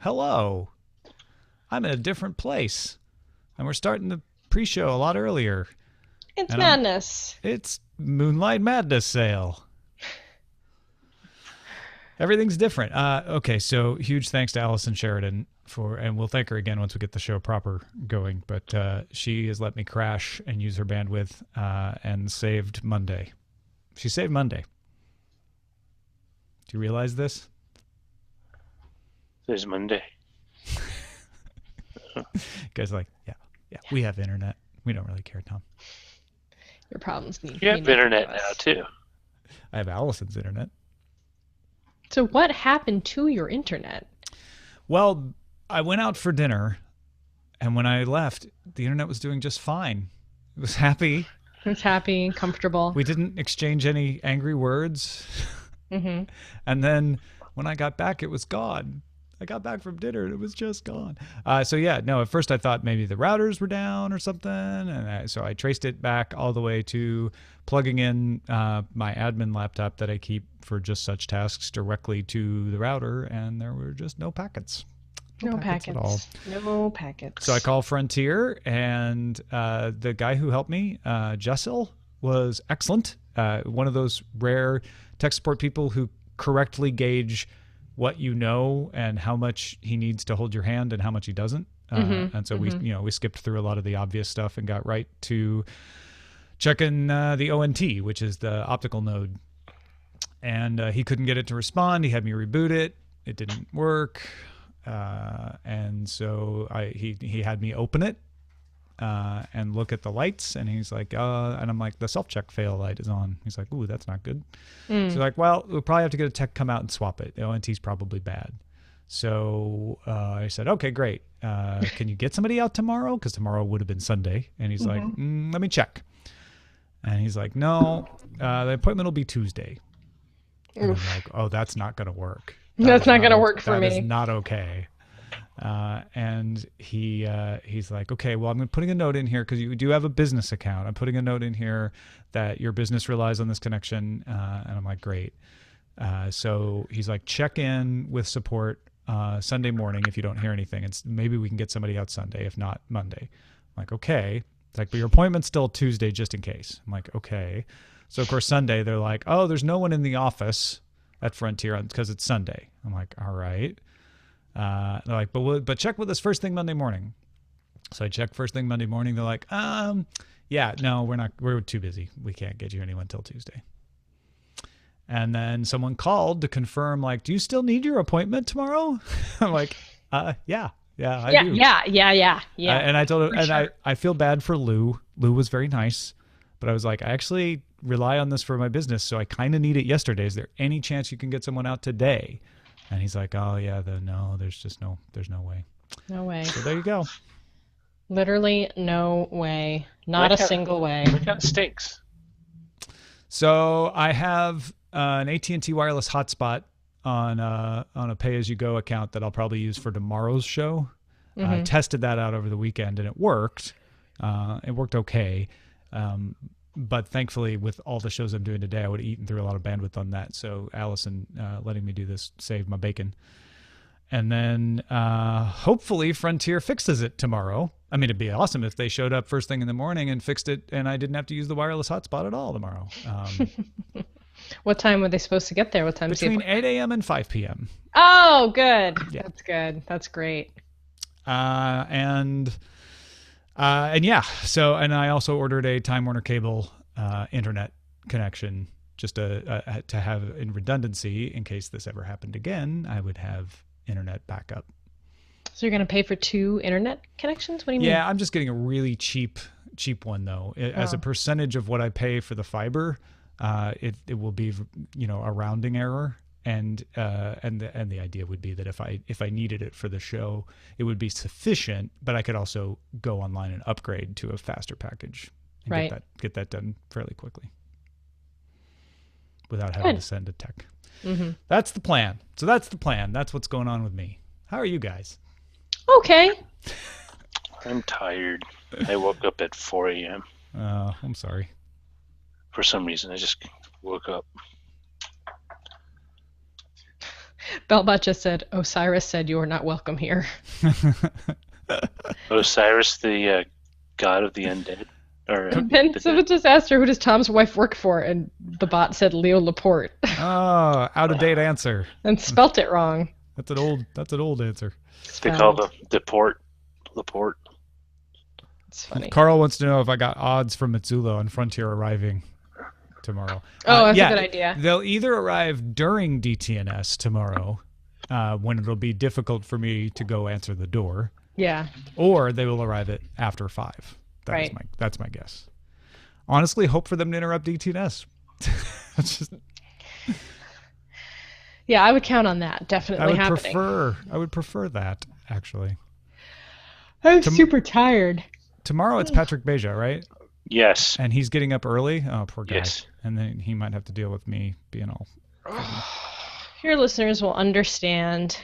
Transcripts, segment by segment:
hello. I'm in a different place. And we're starting the pre-show a lot earlier. It's And madness. it's Moonlight Madness sale. Everything's different. Okay, so huge thanks to Allison Sheridan and we'll thank her again once we get the show proper going. But she has let me crash and use her bandwidth and saved Monday. She saved Monday. Do you realize this? There's Monday. You guys are like, yeah, we have internet. We don't really care, Tom. Your problems need. You have internet now too. I have Allison's internet. So what happened to your internet? Well, I went out for dinner, and when I left, the internet was doing just fine. It was happy. It was happy, comfortable. We didn't exchange any angry words. Mm-hmm. And then when I got back, it was gone. I got back from dinner and it was just gone. So yeah, no, at first I thought maybe the routers were down or something. And so I traced it back all the way to plugging in my admin laptop that I keep for just such tasks directly to the router. And there were just no packets. No packets at all. No packets. So I called Frontier, and the guy who helped me, Jessel, was excellent. One of those rare tech support people who correctly gauge what you know and how much he needs to hold your hand and how much he doesn't. And so we skipped through a lot of the obvious stuff and got right to checking the ONT, which is the optical node. And he couldn't get it to respond. He had me reboot it. It didn't work. And so he had me open it and look at the lights, and he's like, and I'm like, the self-check fail light is on. He's like, ooh, that's not good. So like, well, we'll probably have to get a tech come out and swap it. The ONT's probably bad. So I said, okay, great. Can you get somebody out tomorrow? Because tomorrow would have been Sunday. And he's like, let me check. And he's like, no, the appointment will be Tuesday. And I'm like, oh, that's not going to work. That's not going to work for me. That is not okay. And he's like, okay, well, I'm putting a note in here because you do have a business account. I'm putting a note in here that your business relies on this connection. And I'm like, great. So he's like, check in with support Sunday morning if you don't hear anything. And maybe we can get somebody out Sunday, if not Monday. I'm like, okay. It's like, but your appointment's still Tuesday just in case. I'm like, okay. So, of course, Sunday, they're like, oh, there's no one in the office at Frontier because it's Sunday. I'm like, all right. They're like, but check with us first thing Monday morning. So I check first thing Monday morning. They're like, yeah, no, we're too busy. We can't get you anyone till Tuesday. And then someone called to confirm, like, do you still need your appointment tomorrow? I'm like, yeah, I do. Yeah. And I told her, and I feel bad for Lou. Lou was very nice, but I was like, I actually rely on this for my business, so I kind of need it yesterday. Is there any chance you can get someone out today? And he's like, oh yeah, there's no way. No way. So there you go. Literally no way. Not a single way. What kind of stinks? So I have an AT&T wireless hotspot on a pay-as-you-go account that I'll probably use for tomorrow's show. I tested that out over the weekend, and it worked. It worked okay. But thankfully, with all the shows I'm doing today, I would have eaten through a lot of bandwidth on that. So Allison letting me do this saved my bacon. And then hopefully Frontier fixes it tomorrow. I mean, it'd be awesome if they showed up first thing in the morning and fixed it, and I didn't have to use the wireless hotspot at all tomorrow. What time were they supposed to get there? What time? Between 8 a.m. and 5 p.m. Oh, good. Yeah. That's good. That's great. And yeah, so, and I also ordered a Time Warner Cable internet connection just to have in redundancy in case this ever happened again. I would have internet backup. So you're going to pay for 2 internet connections? What do you mean? Yeah, I'm just getting a really cheap one though. As a percentage of what I pay for the fiber, it will be, a rounding error. And the idea would be that if I needed it for the show, it would be sufficient, but I could also go online and upgrade to a faster package and right. get that done fairly quickly without having to send a tech. Mm-hmm. That's the plan. So that's the plan. That's what's going on with me. How are you guys? Okay. I'm tired. I woke up at 4 a.m. I'm sorry. For some reason, I just woke up. Belmont just said, Osiris said you are not welcome here. Osiris, the god of the undead? Or And then the someone just asked her, who does Tom's wife work for? And the bot said Leo Laporte. Oh, out-of-date answer. And spelt it wrong. That's an old answer. They call them Laporte. It's funny. Carl wants to know if I got odds for Mitsulo and Frontier arriving tomorrow. Oh, that's a good idea. They'll either arrive during DTNS tomorrow, when it'll be difficult for me to go answer the door. Yeah. Or they will arrive at after 5. That's my guess. Honestly, hope for them to interrupt DTNS. Yeah, I would count on that. Definitely happening. I would prefer that, actually. I'm super tired. Tomorrow it's Patrick Beja, right? Yes. And he's getting up early. Oh, poor guy. Yes. And then he might have to deal with me being all... Your listeners will understand.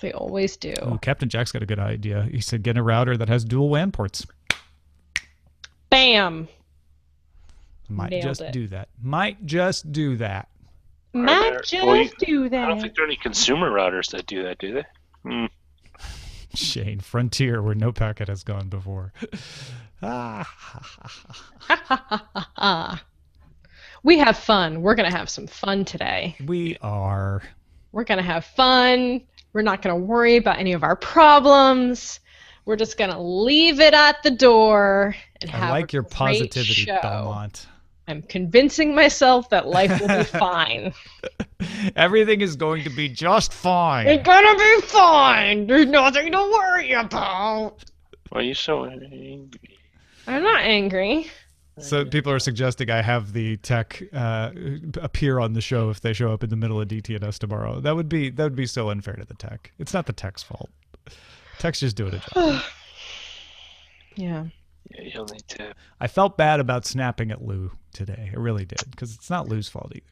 They always do. Ooh, Captain Jack's got a good idea. He said get a router that has dual WAN ports. Bam! Might Nailed just it. do that. Might just do that. Might just do that. I don't think there are any consumer routers that do that, do they? Shane, Frontier, where no packet has gone before. We have fun. We're going to have some fun today. We are. We're going to have fun. We're not going to worry about any of our problems. We're just going to leave it at the door and have I like your great positivity, show. Belmont. I'm convincing myself that life will be fine. Everything is going to be just fine. It's gonna be fine. There's nothing to worry about. Why are you so angry? I'm not angry. So people are suggesting I have the tech appear on the show if they show up in the middle of DTNS tomorrow. That would be so unfair to the tech. It's not the tech's fault. Tech's just doing a job. Yeah. Yeah, you'll need to. I felt bad about snapping at Lou today. I really did, because it's not Lou's fault either.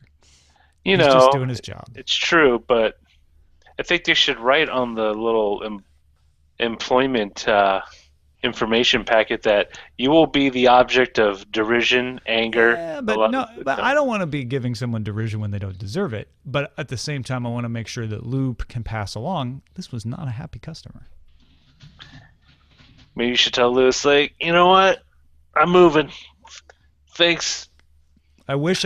He's just doing his job. It's true, but I think they should write on the little employment information packet that you will be the object of derision, anger. Yeah, but I don't want to be giving someone derision when they don't deserve it. But at the same time, I want to make sure that Lou can pass along. This was not a happy customer. Maybe you should tell Lewis, like, you know what? I'm moving. Thanks. I wish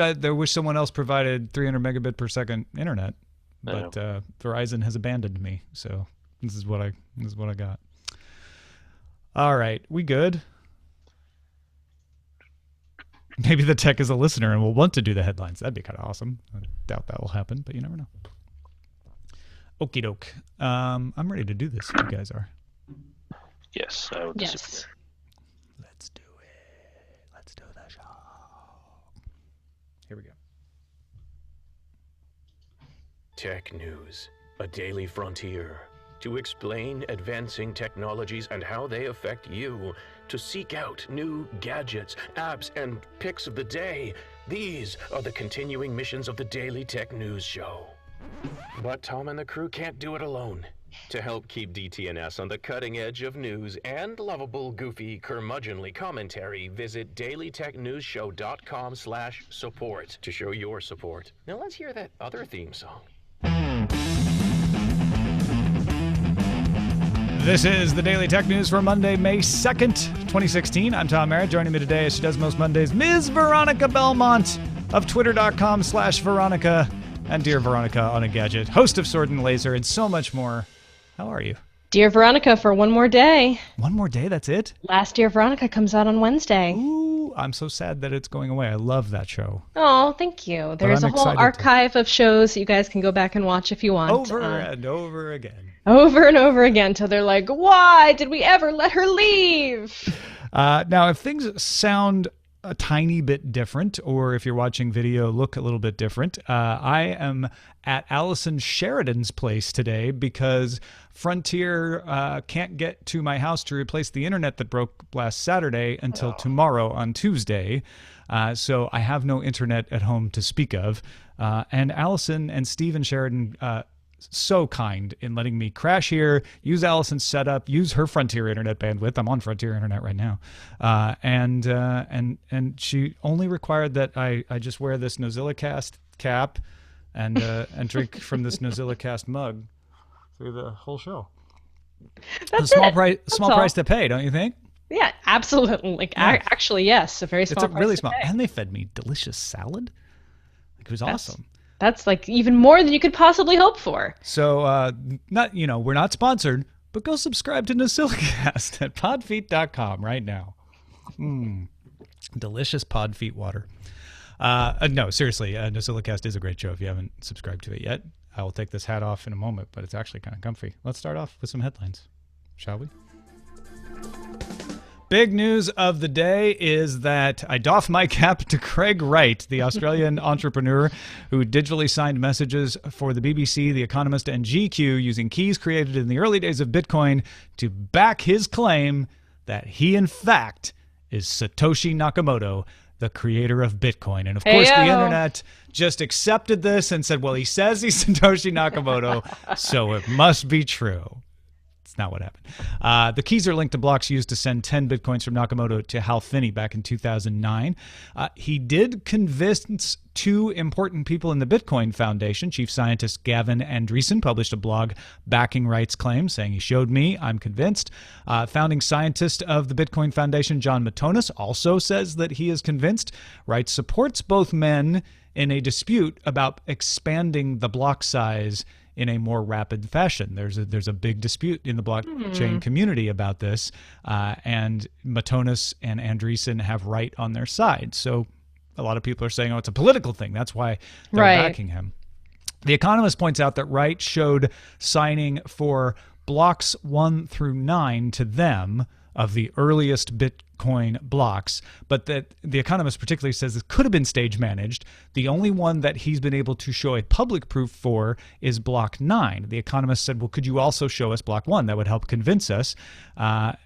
someone else provided 300 megabit per second internet, but Verizon has abandoned me. So this is what I got. All right, we good? Maybe the tech is a listener and will want to do the headlines. That'd be kind of awesome. I doubt that will happen, but you never know. Okie doke. I'm ready to do this. If you guys are. Yes, I would disagree. Yes. Let's do it. Let's do the show. Here we go. Tech News, a daily frontier. To explain advancing technologies and how they affect you. To seek out new gadgets, apps, and picks of the day. These are the continuing missions of the Daily Tech News Show. But Tom and the crew can't do it alone. To help keep DTNS on the cutting edge of news and lovable, goofy, curmudgeonly commentary, visit dailytechnewsshow.com/support to show your support. Now let's hear that other theme song. This is the Daily Tech News for Monday, May 2nd, 2016. I'm Tom Merritt. Joining me today, as she does most Mondays, Ms. Veronica Belmont of twitter.com/Veronica and Dear Veronica on a Gadget, host of Sword and Laser, and so much more. How are you? Dear Veronica, for one more day. One more day, that's it? Last Dear Veronica comes out on Wednesday. Ooh, I'm so sad that it's going away. I love that show. Oh, thank you. There's a whole archive of shows you guys can go back and watch if you want. Over and over again. Over and over again till they're like, why did we ever let her leave? Now, if things sound a tiny bit different, or if you're watching video look a little bit different, I am at Allison Sheridan's place today because Frontier can't get to my house to replace the internet that broke last Saturday until tomorrow on Tuesday. So I have no internet at home to speak of. And Allison and Steven Sheridan so kind in letting me crash here, use Allison's setup, use her Frontier internet bandwidth. I'm on Frontier internet right now. And she only required that I just wear this NosillaCast cap and drink from this NosillaCast mug through the whole show. That's a small it. price, That's small all. price to pay, don't you think? Yeah, absolutely. Like, Yeah. actually, yes, a very small It's a price really to small, pay. and they fed me delicious salad. It was awesome. That's like even more than you could possibly hope for. So, we're not sponsored, but go subscribe to NosillaCast at podfeet.com right now. Delicious Podfeet water. No, seriously, NosillaCast is a great show. If you haven't subscribed to it yet, I will take this hat off in a moment, but it's actually kind of comfy. Let's start off with some headlines, shall we? Big news of the day is that I doff my cap to Craig Wright, the Australian entrepreneur who digitally signed messages for the BBC, The Economist, and GQ using keys created in the early days of Bitcoin to back his claim that he, in fact, is Satoshi Nakamoto, the creator of Bitcoin. And of course, the internet just accepted this and said, well, he says he's Satoshi Nakamoto, so it must be true. It's not what happened. The keys are linked to blocks used to send 10 Bitcoins from Nakamoto to Hal Finney back in 2009. He did convince two important people in the Bitcoin Foundation. Chief scientist Gavin Andreessen published a blog backing Wright's claim, saying he showed me, I'm convinced. Founding scientist of the Bitcoin Foundation, John Matonis, also says that he is convinced. Wright supports both men in a dispute about expanding the block size in a more rapid fashion. There's a big dispute in the blockchain community about this, and Matonis and Andreessen have Wright on their side. So a lot of people are saying, oh, it's a political thing. That's why they're backing him. The Economist points out that Wright showed signing for blocks 1 through 9 to them of the earliest Bitcoin blocks, but that The Economist particularly says it could have been stage managed. The only one that he's been able to show a public proof for is block 9. The Economist said, well, could you also show us block 1? That would help convince us.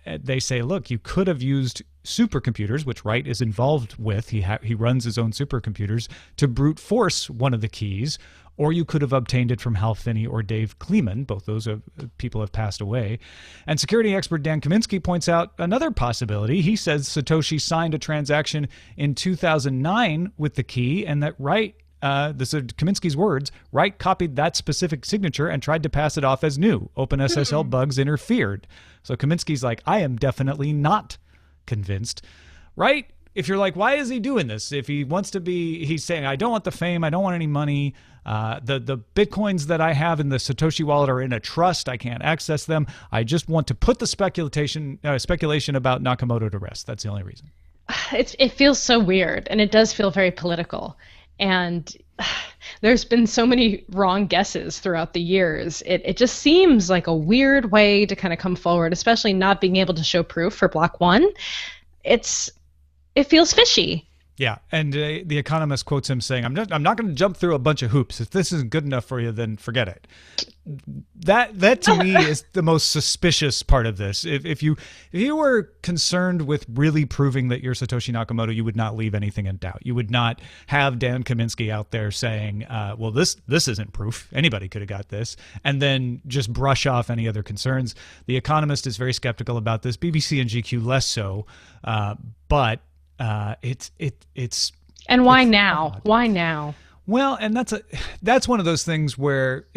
They say, look, you could have used supercomputers, which Wright is involved with. He runs his own supercomputers to brute force one of the keys, or you could have obtained it from Hal Finney or Dave Kleeman. Both those people have passed away. And security expert Dan Kaminsky points out another possibility. He says Satoshi signed a transaction in 2009 with the key, and that Wright, this are Kaminsky's words, Wright copied that specific signature and tried to pass it off as new. OpenSSL bugs interfered. So Kaminsky's like, I am definitely not convinced. Right? If you're like, why is he doing this? If he wants to be, he's saying, I don't want the fame, I don't want any money. The Bitcoins that I have in the Satoshi wallet are in a trust. I can't access them. I just want to put the speculation about Nakamoto to rest. That's the only reason. It feels so weird, and it does feel very political. And there's been so many wrong guesses throughout the years. It just seems like a weird way to kind of come forward, especially not being able to show proof for block 1. It feels fishy. Yeah, and The Economist quotes him saying, I'm not going to jump through a bunch of hoops. If this isn't good enough for you, then forget it. That to me is the most suspicious part of this. If you were concerned with really proving that you're Satoshi Nakamoto, you would not leave anything in doubt. You would not have Dan Kaminsky out there saying, well, this isn't proof. Anybody could have got this. And then just brush off any other concerns. The Economist is very skeptical about this. BBC and GQ less so. But it's and why it's now? odd. Why now? Well, and that's one of those things where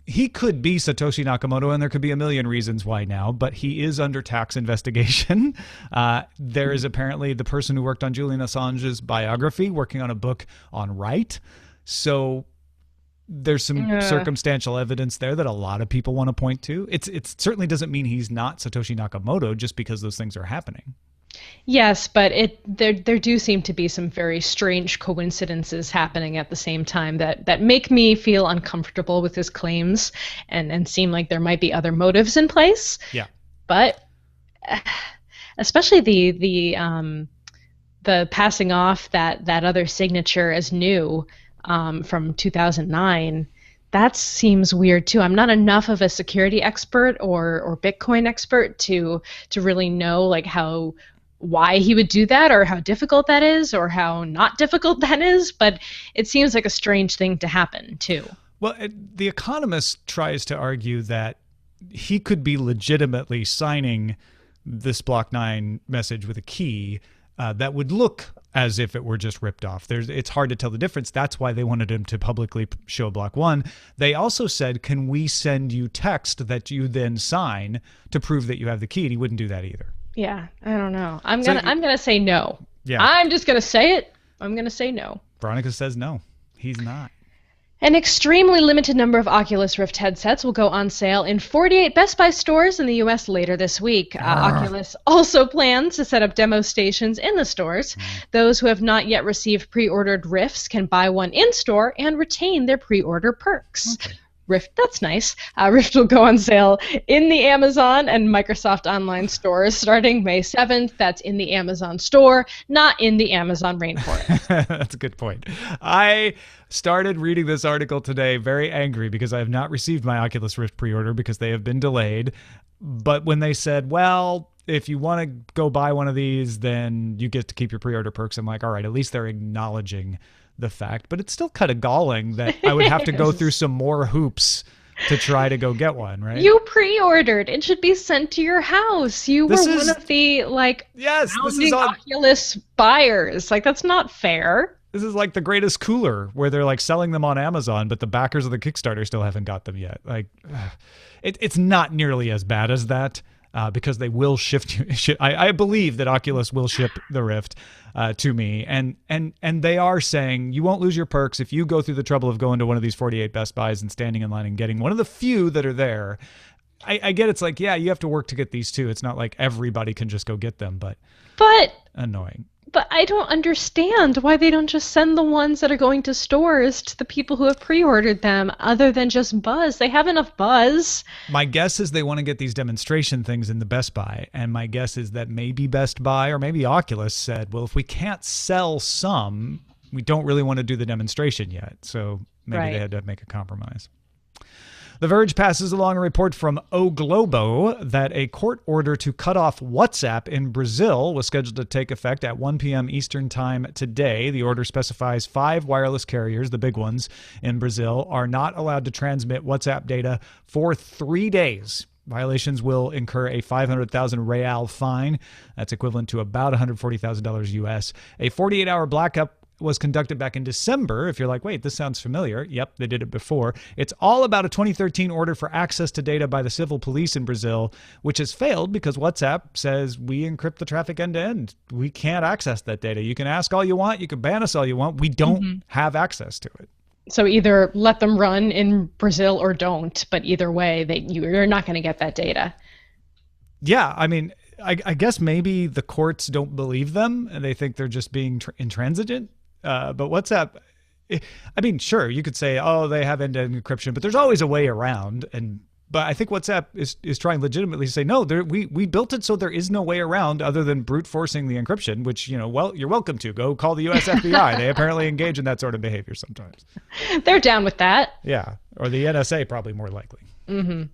he could be Satoshi Nakamoto, and there could be a million reasons why now, but he is under tax investigation. There is apparently the person who worked on Julian Assange's biography working on a book on Wright. So there's some circumstantial evidence there that a lot of people want to point to. It certainly doesn't mean he's not Satoshi Nakamoto just because those things are happening. Yes, but there do seem to be some very strange coincidences happening at the same time that make me feel uncomfortable with his claims and seem like there might be other motives in place. Yeah. But especially the passing off that other signature as new from 2009. That seems weird too. I'm not enough of a security expert or Bitcoin expert to really know like why he would do that or how difficult that is or how not difficult that is, but it seems like a strange thing to happen too. Well, The Economist tries to argue that he could be legitimately signing this block 9 message with a key that would look as if it were just ripped off. It's hard to tell the difference. That's why they wanted him to publicly show Block 1. They also said, can we send you text that you then sign to prove that you have the key? And he wouldn't do that either. Yeah, I don't know. I'm gonna say no. Yeah. I'm just gonna say it. I'm gonna say no. Veronica says no. He's not. An extremely limited number of Oculus Rift headsets will go on sale in 48 Best Buy stores in the U.S. later this week. Oculus also plans to set up demo stations in the stores. Those who have not yet received pre-ordered Rifts can buy one in-store and retain their pre-order perks. Okay. Rift, that's nice. Rift will go on sale in the Amazon and Microsoft online stores starting May 7th. That's in the Amazon store, not in the Amazon rainforest. That's a good point. I started reading this article today very angry because I have not received my Oculus Rift pre-order because they have been delayed. But when they said, well, if you want to go buy one of these, then you get to keep your pre-order perks, I'm like, all right, at least they're acknowledging the fact, but it's still kind of galling that I would have to go through some more hoops to try to go get one, right? You pre-ordered. It should be sent to your house. You were one of the founding Oculus buyers. Like, that's not fair. This is like the greatest cooler where they're like selling them on Amazon, but the backers of the Kickstarter still haven't got them yet. Like, it's not nearly as bad as that. Because they will I believe that Oculus will ship the Rift to me, and they are saying you won't lose your perks if you go through the trouble of going to one of these 48 Best Buys and standing in line and getting one of the few that are there. I get it's like, yeah, you have to work to get these too. It's not like everybody can just go get them, but annoying. But I don't understand why they don't just send the ones that are going to stores to the people who have pre-ordered them other than just buzz. They have enough buzz. My guess is they want to get these demonstration things in the Best Buy. And my guess is that maybe Best Buy or maybe Oculus said, well, if we can't sell some, we don't really want to do the demonstration yet. So maybe they had to make a compromise. The Verge passes along a report from O Globo that a court order to cut off WhatsApp in Brazil was scheduled to take effect at 1 p.m. Eastern Time today. The order specifies 5 wireless carriers, the big ones in Brazil, are not allowed to transmit WhatsApp data for 3 days. Violations will incur a 500,000 real fine. That's equivalent to about $140,000 US. A 48-hour blackout was conducted back in December. If you're like, wait, this sounds familiar. Yep, they did it before. It's all about a 2013 order for access to data by the civil police in Brazil, which has failed because WhatsApp says we encrypt the traffic end to end. We can't access that data. You can ask all you want. You can ban us all you want. We don't have access to it. So either let them run in Brazil or don't. But either way, you're not going to get that data. Yeah, I mean, I guess maybe the courts don't believe them and they think they're just being intransigent. But WhatsApp, I mean, sure, you could say, oh, they have end-to-end encryption, but there's always a way around. But I think WhatsApp is trying legitimately to say, no, we built it so there is no way around other than brute forcing the encryption, which, well, you're welcome to. Go call the U.S. FBI. They apparently engage in that sort of behavior sometimes. They're down with that. Yeah, or the NSA probably more likely. Mm-hmm.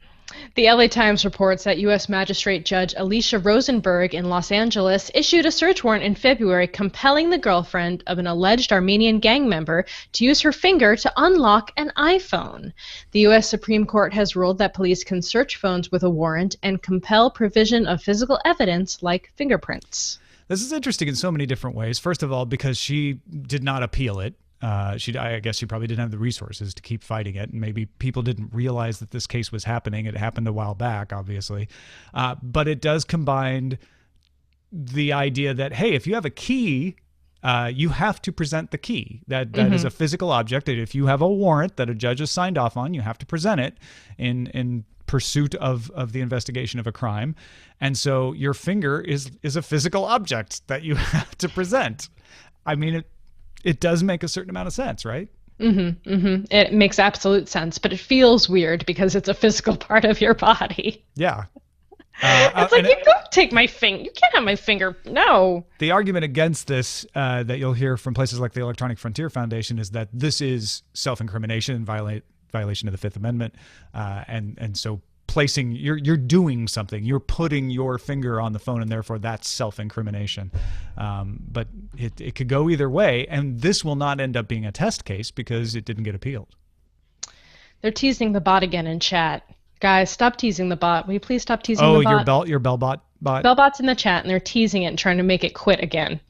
The LA Times reports that U.S. Magistrate Judge Alicia Rosenberg in Los Angeles issued a search warrant in February compelling the girlfriend of an alleged Armenian gang member to use her finger to unlock an iPhone. The U.S. Supreme Court has ruled that police can search phones with a warrant and compel provision of physical evidence like fingerprints. This is interesting in so many different ways. First of all, because she did not appeal it. I guess she probably didn't have the resources to keep fighting it, and maybe people didn't realize that this case was happening. It happened a while back, obviously. But it does combine the idea that, hey, if you have a key, you have to present the key. That is a physical object. And if you have a warrant that a judge has signed off on, you have to present it in pursuit of the investigation of a crime. And so your finger is a physical object that you have to present. I mean, it does make a certain amount of sense, right? It makes absolute sense, but it feels weird because it's a physical part of your body. Yeah. It's like, you don't take my finger. You can't have my finger. No. The argument against this that you'll hear from places like the Electronic Frontier Foundation is that this is self-incrimination and violation of the Fifth Amendment. And so placing, you're doing something, you're putting your finger on the phone, and therefore that's self-incrimination. But it could go either way, and this will not end up being a test case because it didn't get appealed. They're teasing the bot again in chat. Guys, stop teasing the bot. Will you please stop teasing the bot? Your Bellbot Bellbot? Bellbot's in the chat, and they're teasing it and trying to make it quit again.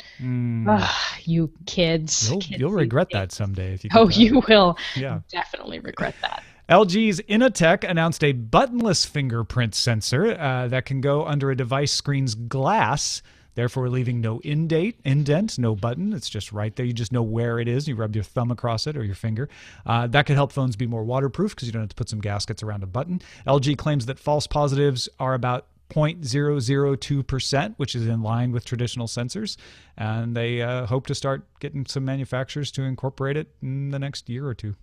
Ugh, you kids. You'll regret that someday if you. Oh, you will. Yeah. Definitely regret that. LG's Innotek announced a buttonless fingerprint sensor that can go under a device screen's glass, therefore leaving no indent, no button. It's just right there. You just know where it is. You rub your thumb across it or your finger. That could help phones be more waterproof because you don't have to put some gaskets around a button. LG claims that false positives are about 0.002%, which is in line with traditional sensors. And they hope to start getting some manufacturers to incorporate it in the next year or two.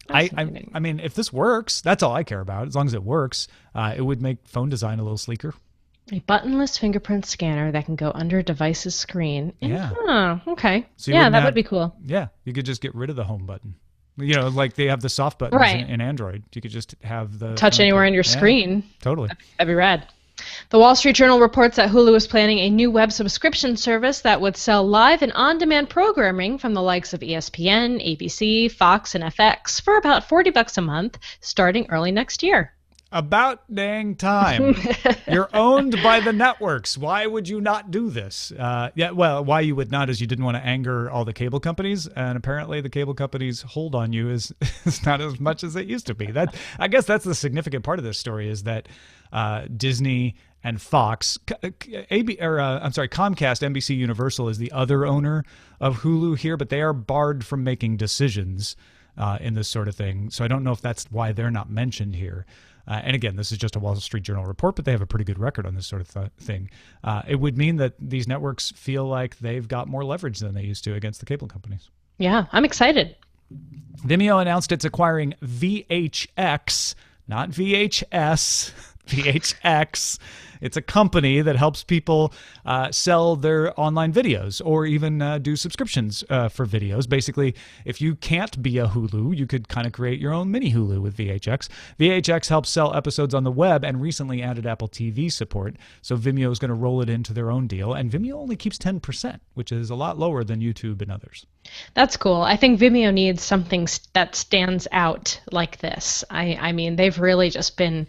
I mean, if this works, that's all I care about. As long as it works, it would make phone design a little sleeker. A buttonless fingerprint scanner that can go under a device's screen. Yeah. Oh, okay. So yeah, that would be cool. Yeah, you could just get rid of the home button. You know, like they have the soft buttons in Android. You could just have the touch anywhere on your screen. Totally. That'd be rad. The Wall Street Journal reports that Hulu is planning a new web subscription service that would sell live and on-demand programming from the likes of ESPN, ABC, Fox, and FX for about $40 a month, starting early next year. About dang time. You're owned by the networks. Why would you not do this? Why you would not is you didn't want to anger all the cable companies, and apparently the cable companies' hold on you is not as much as it used to be. I guess that's the significant part of this story is that Disney and Fox, Comcast, NBC Universal is the other owner of Hulu here, but they are barred from making decisions in this sort of thing. So I don't know if that's why they're not mentioned here. And again, this is just a Wall Street Journal report, but they have a pretty good record on this sort of thing. It would mean that these networks feel like they've got more leverage than they used to against the cable companies. Yeah, I'm excited. Vimeo announced it's acquiring VHX, not VHS, VHX. It's a company that helps people sell their online videos or even do subscriptions for videos. Basically, if you can't be a Hulu, you could kind of create your own mini Hulu with VHX. VHX helps sell episodes on the web and recently added Apple TV support. So Vimeo is going to roll it into their own deal. And Vimeo only keeps 10%, which is a lot lower than YouTube and others. That's cool. I think Vimeo needs something that stands out like this. I mean, they've really just been...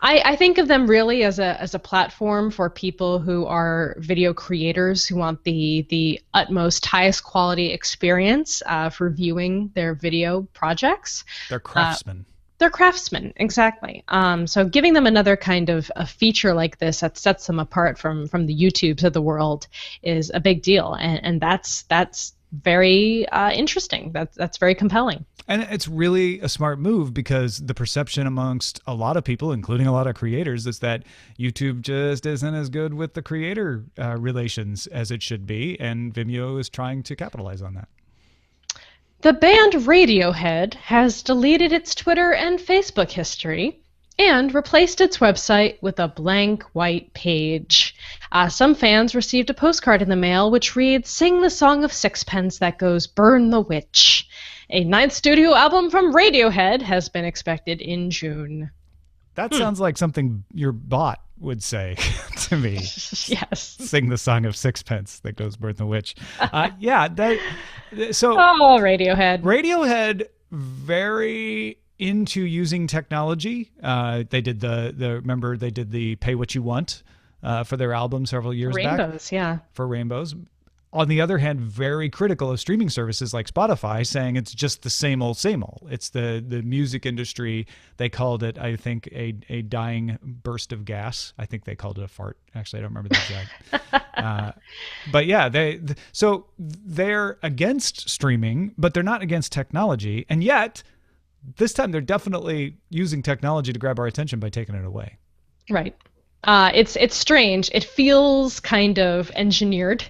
I think of them really as a platform for people who are video creators who want the utmost highest quality experience for viewing their video projects. They're craftsmen. They're craftsmen, exactly. So giving them another kind of a feature like this that sets them apart from the YouTubes of the world is a big deal, and that's very interesting. That's very compelling. And it's really a smart move because the perception amongst a lot of people, including a lot of creators, is that YouTube just isn't as good with the creator relations as it should be, and Vimeo is trying to capitalize on that. The band Radiohead has deleted its Twitter and Facebook history and replaced its website with a blank white page. Some fans received a postcard in the mail which reads, "Sing the song of sixpence that goes burn the witch." A 9th studio album from Radiohead has been expected in June. That sounds like something your bot would say to me. Yes. Sing the song of sixpence that goes burn the witch. Oh, Radiohead. Radiohead, very into using technology. They did remember they did the Pay What You Want for their album several years back. Rainbows, yeah. For Rainbows. On the other hand, very critical of streaming services like Spotify, saying it's just the same old, same old. It's the music industry. They called it, I think, a dying burst of gas. I think they called it a fart. Actually, I don't remember the exact. But yeah, so they're against streaming, but they're not against technology. And yet, this time they're definitely using technology to grab our attention by taking it away. Right. It's strange. It feels kind of engineered.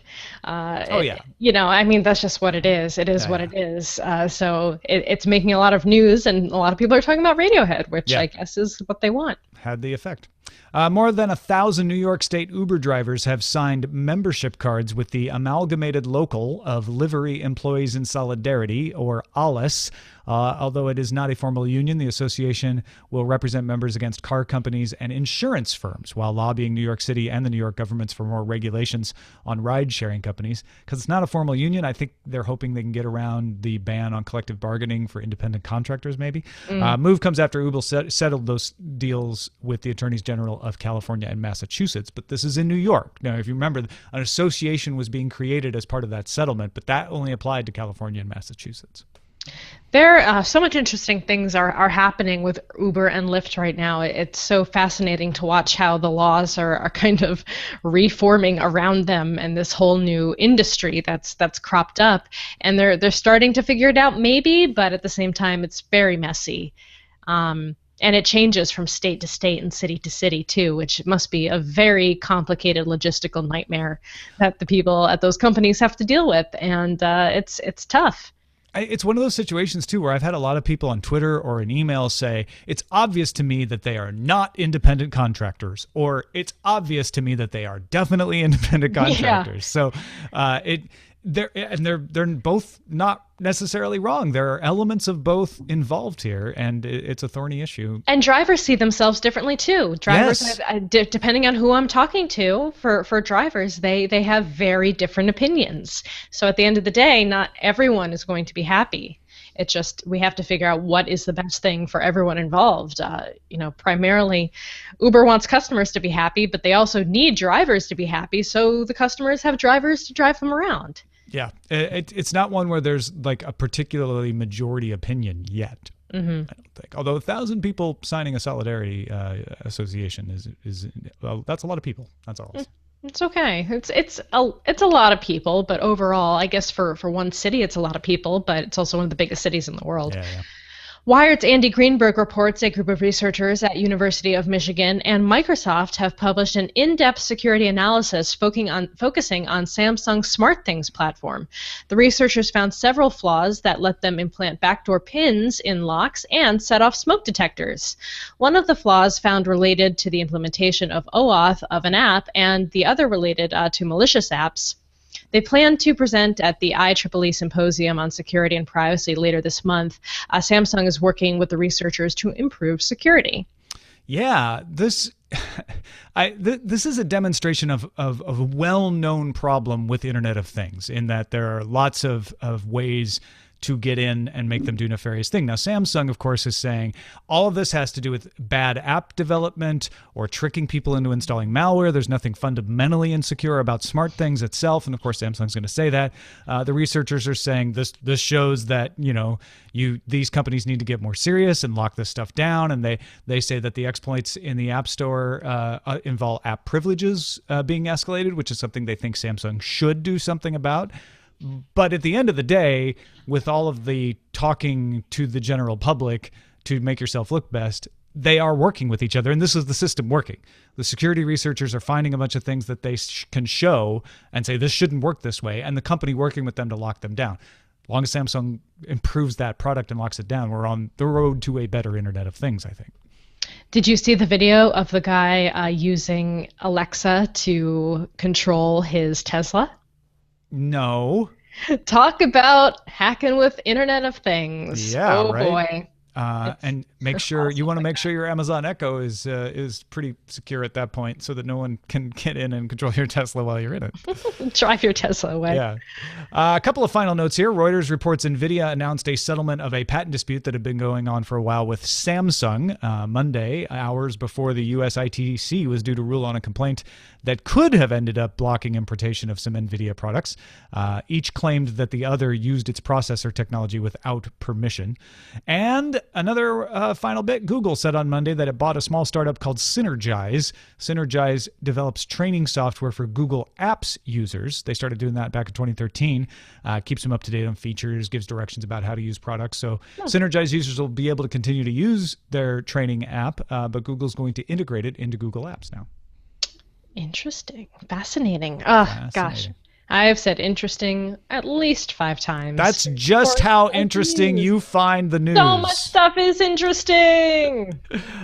You know, I mean, that's just what it is. It is what it is. So it's making a lot of news, and a lot of people are talking about Radiohead, which I guess is what they want. Had the effect. More than 1,000 New York State Uber drivers have signed membership cards with the Amalgamated Local of Livery Employees in Solidarity, or ALIS. Although it is not a formal union, the association will represent members against car companies and insurance firms while lobbying New York City and the New York governments for more regulations on ride-sharing companies. Because it's not a formal union, I think they're hoping they can get around the ban on collective bargaining for independent contractors, maybe. Move comes after Uber settled those deals with the attorneys general of California and Massachusetts, but this is in New York. Now, if you remember, an association was being created as part of that settlement, but that only applied to California and Massachusetts. There so much interesting things are happening with Uber and Lyft right now. It's so fascinating to watch how the laws are kind of reforming around them and this whole new industry that's cropped up. And they're starting to figure it out maybe, but at the same time it's very messy. And it changes from state to state and city to city too, which must be a very complicated logistical nightmare that the people at those companies have to deal with. And it's tough. It's one of those situations, too, where I've had a lot of people on Twitter or in email say, it's obvious to me that they are not independent contractors, or it's obvious to me that they are definitely independent contractors. Yeah. So they're both not necessarily wrong. There are elements of both involved here, and it's a thorny issue. And drivers see themselves differently too. Drivers, yes. Depending on who I'm talking to, for drivers, they have very different opinions. So at the end of the day, not everyone is going to be happy. It's just we have to figure out what is the best thing for everyone involved. Primarily, Uber wants customers to be happy, but they also need drivers to be happy, so the customers have drivers to drive them around. Yeah, it's not one where there's like a particularly majority opinion yet. Mm-hmm. I don't think. Although 1,000 people signing a solidarity association is that's a lot of people. That's all. It's okay. It's a lot of people, but overall, I guess for one city, it's a lot of people. But it's also one of the biggest cities in the world. Yeah. Wired's Andy Greenberg reports a group of researchers at University of Michigan and Microsoft have published an in-depth security analysis focusing on Samsung's SmartThings platform. The researchers found several flaws that let them implant backdoor pins in locks and set off smoke detectors. One of the flaws found related to the implementation of OAuth of an app, and the other related to malicious apps. They plan to present at the IEEE Symposium on Security and Privacy later this month. Samsung is working with the researchers to improve security. Yeah, this is a demonstration of a well-known problem with Internet of Things, in that there are lots of ways to get in and make them do nefarious things. Now, Samsung, of course, is saying all of this has to do with bad app development or tricking people into installing malware. There's nothing fundamentally insecure about SmartThings itself, and of course, Samsung's going to say that. The researchers are saying this shows that these companies need to get more serious and lock this stuff down. And they say that the exploits in the App Store involve app privileges being escalated, which is something they think Samsung should do something about. But at the end of the day, with all of the talking to the general public to make yourself look best, they are working with each other, and this is the system working. The security researchers are finding a bunch of things that they can show and say this shouldn't work this way, and the company working with them to lock them down. As long as Samsung improves that product and locks it down, we're on the road to a better Internet of Things, I think. Did you see the video of the guy using Alexa to control his Tesla? No. Talk about hacking with Internet of Things. Yeah, oh right? Boy. And make sure you want to make sure your Amazon Echo is pretty secure at that point, so that no one can get in and control your Tesla while you're in it. Drive your Tesla away. Yeah. A couple of final notes here. Reuters reports NVIDIA announced a settlement of a patent dispute that had been going on for a while with Samsung Monday, hours before the US ITC was due to rule on a complaint that could have ended up blocking importation of some NVIDIA products. Each claimed that the other used its processor technology without permission. And another final bit, Google said on Monday that it bought a small startup called Synergize. Synergize develops training software for Google Apps users. They started doing that back in 2013. Keeps them up to date on features, gives directions about how to use products. So Synergize users will be able to continue to use their training app, but Google's going to integrate it into Google Apps now. Interesting. Fascinating. Oh, gosh. I have said interesting at least 5 times. That's just how interesting you find the news. So much stuff is interesting.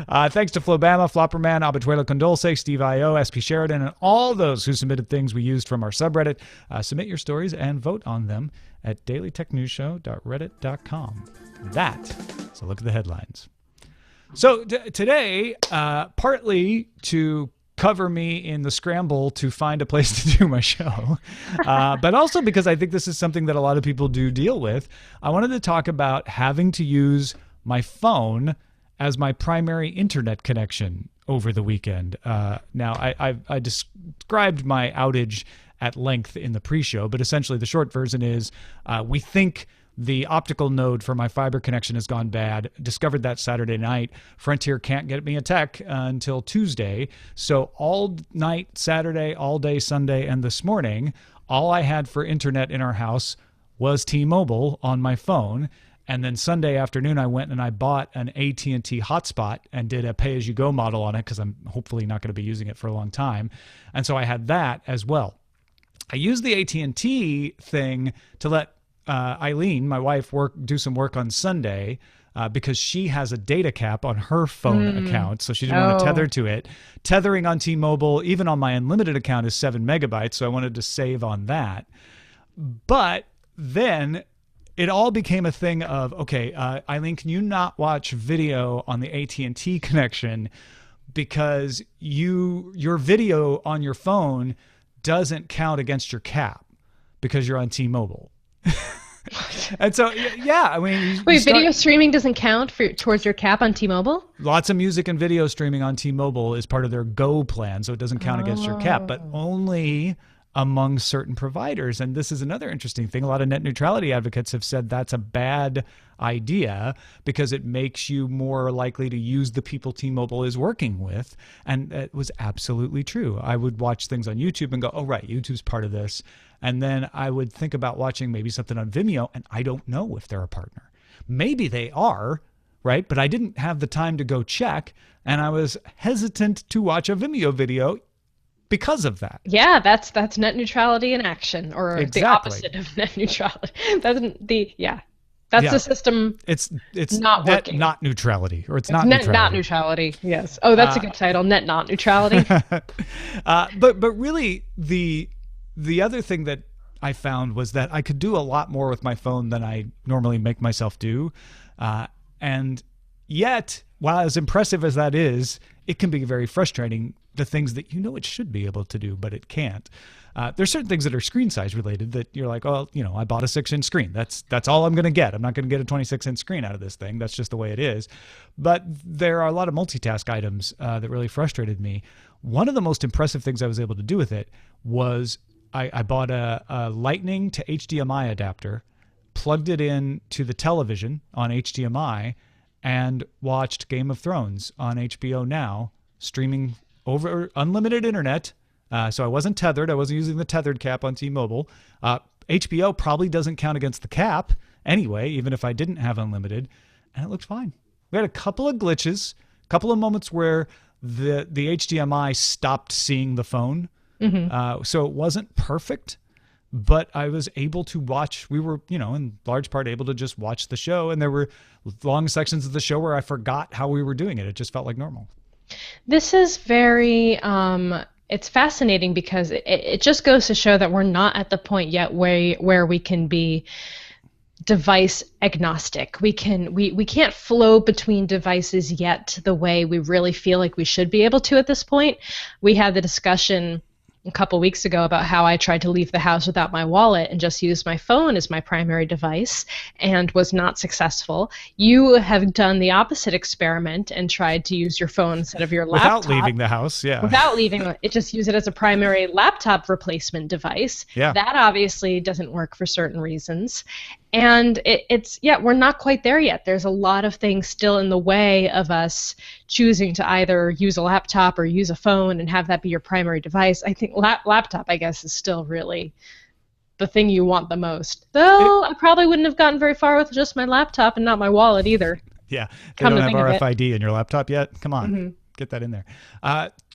Thanks to Flobama, Flopperman, Abetuelo Condolce, Steve I.O., SP Sheridan, and all those who submitted things we used from our subreddit. Submit your stories and vote on them at dailytechnewsshow.reddit.com. That's a look at the headlines. So today, partly to cover me in the scramble to find a place to do my show, but also because I think this is something that a lot of people do deal with, I wanted to talk about having to use my phone as my primary internet connection over the weekend. Now, I described my outage at length in the pre-show, but essentially the short version is we think the optical node for my fiber connection has gone bad. Discovered that Saturday night. Frontier can't get me a tech until Tuesday. So all night Saturday, all day Sunday, and this morning, all I had for internet in our house was T-Mobile on my phone. And then Sunday afternoon, I went and I bought an AT&T hotspot and did a pay-as-you-go model on it because I'm hopefully not going to be using it for a long time. And so I had that as well. I used the AT&T thing to let Eileen, my wife, do some work on Sunday because she has a data cap on her phone account, so she didn't want to tether to it. Tethering on T-Mobile, even on my unlimited account, is 7 megabytes, so I wanted to save on that. But then it all became a thing of, okay, Eileen, can you not watch video on the AT&T connection because your video on your phone doesn't count against your cap because you're on T-Mobile. And so, yeah, I mean, wait, video streaming doesn't count towards your cap on T-Mobile? Lots of music and video streaming on T-Mobile is part of their Go plan, so it doesn't count against your cap, but only among certain providers. And this is another interesting thing. A lot of net neutrality advocates have said that's a bad idea because it makes you more likely to use the people T-Mobile is working with. And it was absolutely true. I would watch things on YouTube and go, oh, right, YouTube's part of this. And then I would think about watching maybe something on Vimeo, and I don't know if they're a partner. Maybe they are, right? But I didn't have the time to go check, and I was hesitant to watch a Vimeo video because of that. Yeah, that's net neutrality in action, or Exactly. the opposite of net neutrality. That's the system. It's not net working. Not neutrality, or it's not net neutrality. not neutrality. Yes. Oh, that's a good title. Net not neutrality. But really the other thing that I found was that I could do a lot more with my phone than I normally make myself do, and yet, while as impressive as that is, it can be very frustrating. The things that it should be able to do, but it can't. There's certain things that are screen size related that you're like, oh, I bought a 6-inch screen. That's all I'm going to get. I'm not going to get a 26-inch screen out of this thing. That's just the way it is. But there are a lot of multitask items that really frustrated me. One of the most impressive things I was able to do with it was I bought a Lightning to HDMI adapter, plugged it in to the television on HDMI, and watched Game of Thrones on HBO Now, streaming over unlimited internet. So I wasn't tethered. I wasn't using the tethered cap on T-Mobile. HBO probably doesn't count against the cap anyway, even if I didn't have unlimited, and it looked fine. We had a couple of glitches, a couple of moments where the HDMI stopped seeing the phone. So it wasn't perfect, but I was able to watch. We were, in large part able to just watch the show, and there were long sections of the show where I forgot how we were doing it. It just felt like normal. This is very, it's fascinating because it just goes to show that we're not at the point yet where we can be device agnostic. We can't flow between devices yet the way we really feel like we should be able to at this point. We had the discussion a couple weeks ago about how I tried to leave the house without my wallet and just use my phone as my primary device and was not successful. You have done the opposite experiment and tried to use your phone instead of your laptop. Without leaving the house, yeah. Without leaving it, just use it as a primary laptop replacement device. Yeah. That obviously doesn't work for certain reasons. And we're not quite there yet. There's a lot of things still in the way of us choosing to either use a laptop or use a phone and have that be your primary device. I think laptop, I guess, is still really the thing you want the most. Though I probably wouldn't have gotten very far with just my laptop and not my wallet either. Yeah, they don't have RFID in your laptop yet. Come on, get that in there.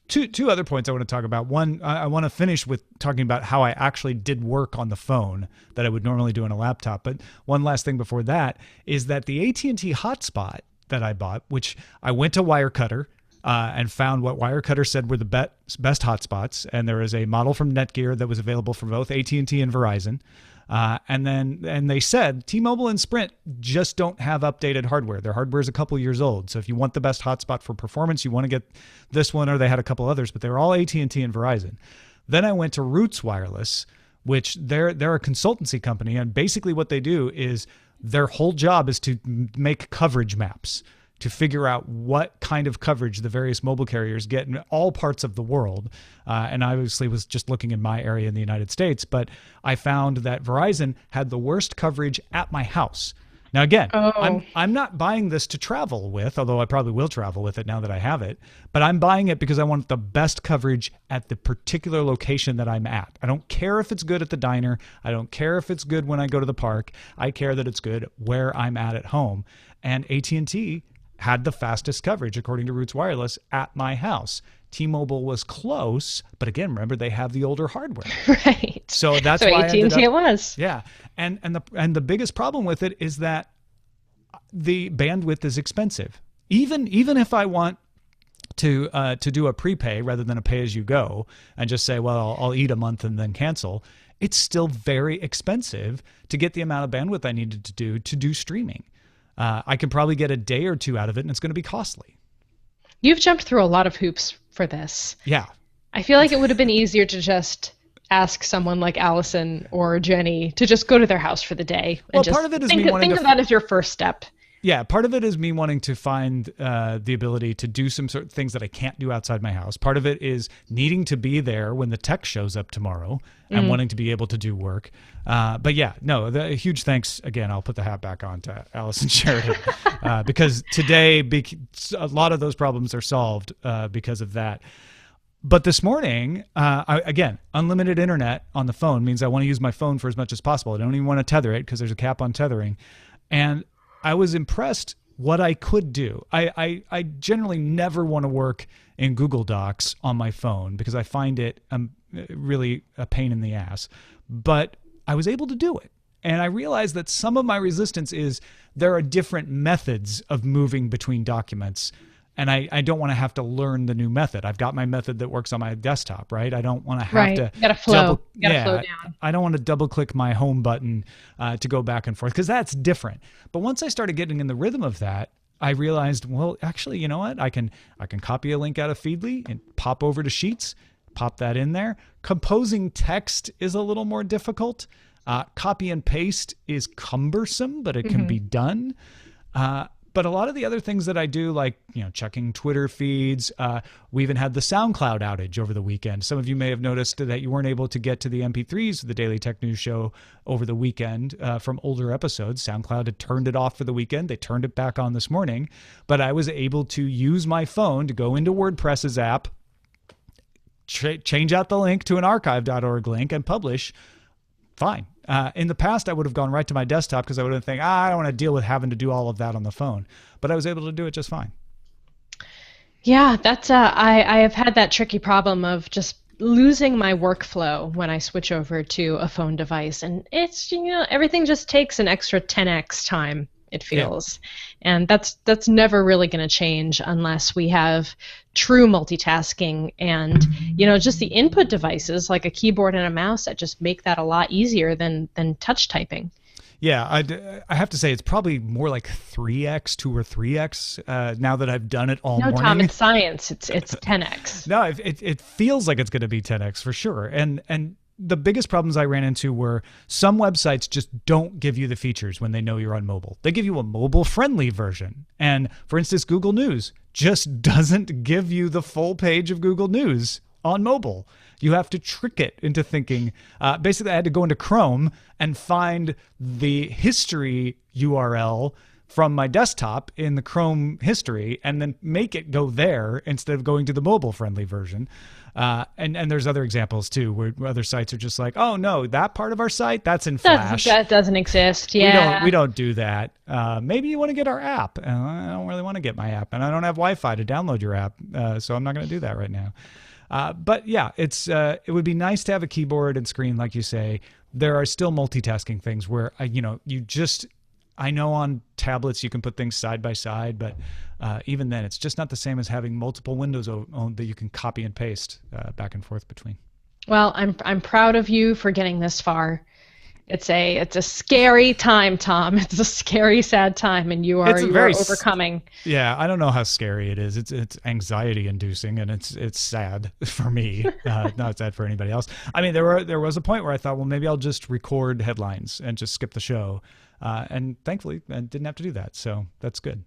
Two other points I want to talk about. One, I want to finish with talking about how I actually did work on the phone that I would normally do on a laptop. But one last thing before that is that the AT&T hotspot that I bought, which I went to Wirecutter and found what Wirecutter said were the best hotspots. And there is a model from Netgear that was available for both AT&T and Verizon. And they said T-Mobile and Sprint just don't have updated hardware. Their hardware is a couple years old. So if you want the best hotspot for performance, you want to get this one, or they had a couple others, but they were all AT&T and Verizon. Then I went to Roots Wireless, which they're a consultancy company. And basically what they do is their whole job is to make coverage maps to figure out what kind of coverage the various mobile carriers get in all parts of the world. And I obviously was just looking in my area in the United States, but I found that Verizon had the worst coverage at my house. Now, again, I'm not buying this to travel with, although I probably will travel with it now that I have it, but I'm buying it because I want the best coverage at the particular location that I'm at. I don't care if it's good at the diner. I don't care if it's good when I go to the park. I care that it's good where I'm at home. And AT&T had the fastest coverage, according to Roots Wireless, at my house. T-Mobile was close, but again, remember, they have the older hardware. Right. So that's why AT&T it was. Yeah. And the biggest problem with it is that the bandwidth is expensive. Even if I want to do a prepay rather than a pay-as-you-go and just say, well, I'll eat a month and then cancel, it's still very expensive to get the amount of bandwidth I needed to do streaming. I can probably get a day or two out of it, and it's going to be costly. You've jumped through a lot of hoops for this. Yeah. I feel like it would have been easier to just ask someone like Allison or Jenny to just go to their house for the day. Well, part of it is me wanting think to of that as your first step. Yeah, part of it is me wanting to find the ability to do some sort of things that I can't do outside my house. Part of it is needing to be there when the tech shows up tomorrow and wanting to be able to do work. But yeah, no, a huge thanks again. I'll put the hat back on to Allison Sheridan because today a lot of those problems are solved because of that. But this morning, again, unlimited internet on the phone means I want to use my phone for as much as possible. I don't even want to tether it because there's a cap on tethering. And I was impressed what I could do. I generally never want to work in Google Docs on my phone because I find it really a pain in the ass. But I was able to do it. And I realized that some of my resistance is there are different methods of moving between documents. And I don't want to have to learn the new method. I've got my method that works on my desktop, right? I don't want to have to you gotta flow. You gotta flow down. I don't want to double click my home button to go back and forth because that's different. But once I started getting in the rhythm of that, I realized, well, actually, you know what? I can copy a link out of Feedly and pop over to Sheets, pop that in there. Composing text is a little more difficult. Copy and paste is cumbersome, but it can be done. But a lot of the other things that I do, like checking Twitter feeds, we even had the SoundCloud outage over the weekend. Some of you may have noticed that you weren't able to get to the MP3s of the Daily Tech News Show over the weekend from older episodes. SoundCloud had turned it off for the weekend. They turned it back on this morning. But I was able to use my phone to go into WordPress's app, change out the link to an archive.org link, and publish. Fine. In the past, I would have gone right to my desktop because I would have think, I don't want to deal with having to do all of that on the phone. But I was able to do it just fine. Yeah, that's I have had that tricky problem of just losing my workflow when I switch over to a phone device, and it's everything just takes an extra 10x time. It feels, and that's never really going to change unless we have true multitasking and just the input devices like a keyboard and a mouse that just make that a lot easier than touch typing. Yeah, I have to say it's probably more like 3x, 2 or 3x now that I've done it all morning. No, Tom, it's science. It's 10x. No, it feels like it's going to be 10x for sure, and the biggest problems I ran into were some websites just don't give you the features when they know you're on mobile. They give you a mobile-friendly version. And for instance, Google News just doesn't give you the full page of Google News on mobile. You have to trick it into thinking. Basically, I had to go into Chrome and find the history URL from my desktop in the Chrome history and then make it go there instead of going to the mobile-friendly version. And there's other examples too where other sites are just like, oh no, that part of our site, that's in Flash. That doesn't exist. Yeah. We don't do that. Maybe you want to get our app. I don't really want to get my app, and I don't have Wi-Fi to download your app, so I'm not going to do that right now. But yeah, it would be nice to have a keyboard and screen, like you say. There are still multitasking things where I know on tablets you can put things side by side, but even then, it's just not the same as having multiple windows that you can copy and paste back and forth between. Well, I'm proud of you for getting this far. It's a scary time, Tom. It's a scary, sad time, and you are overcoming. Yeah, I don't know how scary it is. It's anxiety inducing, and it's sad for me. Not sad for anybody else. I mean, there was a point where I thought, well, maybe I'll just record headlines and just skip the show. And thankfully, I didn't have to do that, so that's good.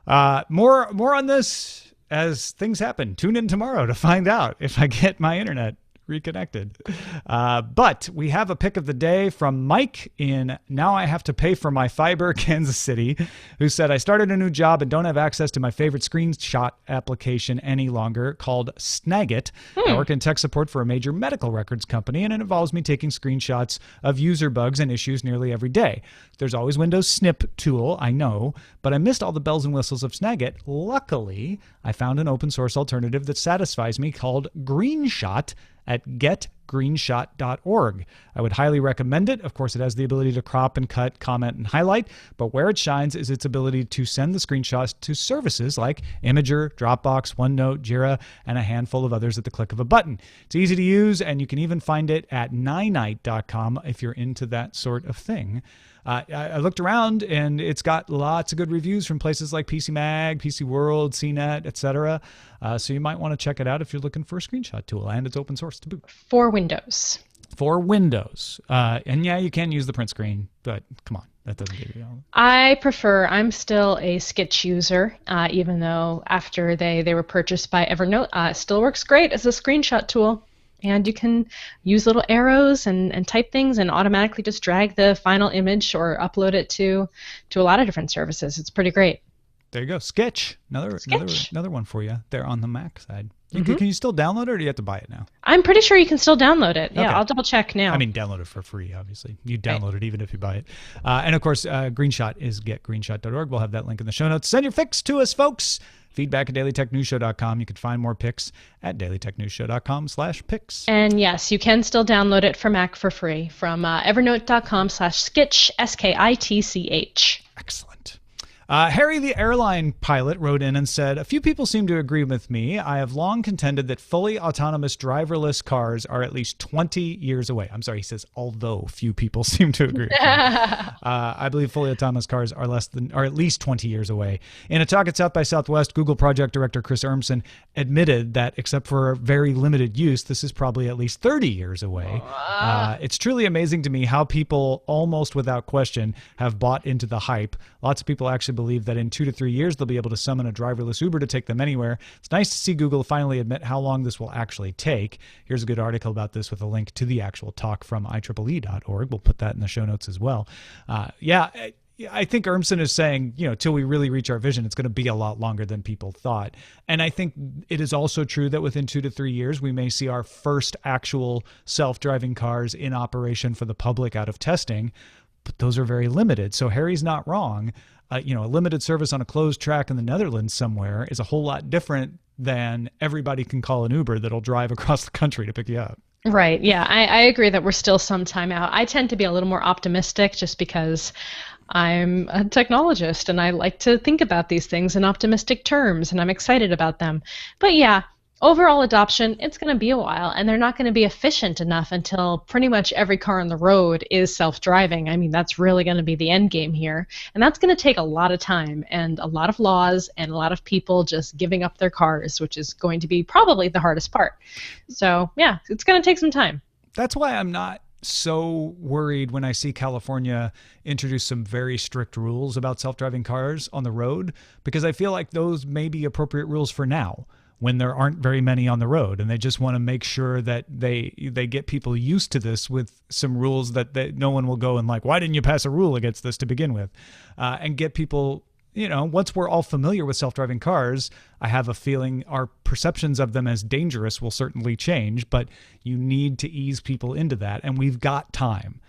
More on this as things happen. Tune in tomorrow to find out if I get my internet reconnected. But we have a pick of the day from Mike in Now I Have to Pay for My Fiber, Kansas City, who said, I started a new job and don't have access to my favorite screenshot application any longer called Snagit. I work in tech support for a major medical records company, and it involves me taking screenshots of user bugs and issues nearly every day. There's always Windows Snip tool, I know, but I missed all the bells and whistles of Snagit. Luckily, I found an open source alternative that satisfies me called Greenshot at getgreenshot.org. I would highly recommend it. Of course, it has the ability to crop and cut, comment, and highlight, but where it shines is its ability to send the screenshots to services like Imager, Dropbox, OneNote, Jira, and a handful of others at the click of a button. It's easy to use, and you can even find it at ninite.com if you're into that sort of thing. I looked around, and it's got lots of good reviews from places like PC Mag, PC World, CNET, etc. So you might want to check it out if you're looking for a screenshot tool, and it's open source to boot. For Windows. For Windows. And yeah, you can use the print screen, but come on, that doesn't give you all. I'm still a Sketch user, even though after they were purchased by Evernote, it still works great as a screenshot tool. And you can use little arrows and type things and automatically just drag the final image or upload it to a lot of different services. It's pretty great. There you go. Sketch. Another one for you there on the Mac side. Can you still download it, or do you have to buy it now? I'm pretty sure you can still download it. Yeah, Okay. I'll double check now. I mean, download it for free, obviously. You download it even if you buy it. And of course, Greenshot is getgreenshot.org. We'll have that link in the show notes. Send your fix to us, folks. Feedback at dailytechnewsshow.com. You can find more picks at dailytechnewsshow.com/picks. And yes, you can still download it for Mac for free from evernote.com/skitch, SKITCH. Excellent. Harry, the airline pilot, wrote in and said, a few people seem to agree with me. I have long contended that fully autonomous driverless cars are at least 20 years away. I'm sorry, he says, although few people seem to agree with me. I believe fully autonomous cars are at least 20 years away. In a talk at South by Southwest, Google project director Chris Urmson admitted that except for very limited use, this is probably at least 30 years away. It's truly amazing to me how people, almost without question, have bought into the hype. Lots of people actually believe that in 2 to 3 years they'll be able to summon a driverless Uber to take them anywhere. It's nice to see Google finally admit how long this will actually take. Here's a good article about this with a link to the actual talk from IEEE.org. We'll put that in the show notes as well. I think Urmson is saying, till we really reach our vision, it's going to be a lot longer than people thought. And I think it is also true that within 2 to 3 years, we may see our first actual self-driving cars in operation for the public out of testing, but those are very limited. So Harry's not wrong. A limited service on a closed track in the Netherlands somewhere is a whole lot different than everybody can call an Uber that'll drive across the country to pick you up. Right. Yeah, I agree that we're still some time out. I tend to be a little more optimistic just because I'm a technologist and I like to think about these things in optimistic terms and I'm excited about them. But yeah, overall adoption, it's going to be a while, and they're not going to be efficient enough until pretty much every car on the road is self-driving. I mean, that's really going to be the end game here, and that's going to take a lot of time and a lot of laws and a lot of people just giving up their cars, which is going to be probably the hardest part. So yeah, it's going to take some time. That's why I'm not so worried when I see California introduce some very strict rules about self-driving cars on the road, because I feel like those may be appropriate rules for now, when there aren't very many on the road, and they just want to make sure that they get people used to this with some rules that no one will go and like, why didn't you pass a rule against this to begin with? And get people, once we're all familiar with self-driving cars, I have a feeling our perceptions of them as dangerous will certainly change, but you need to ease people into that, and we've got time.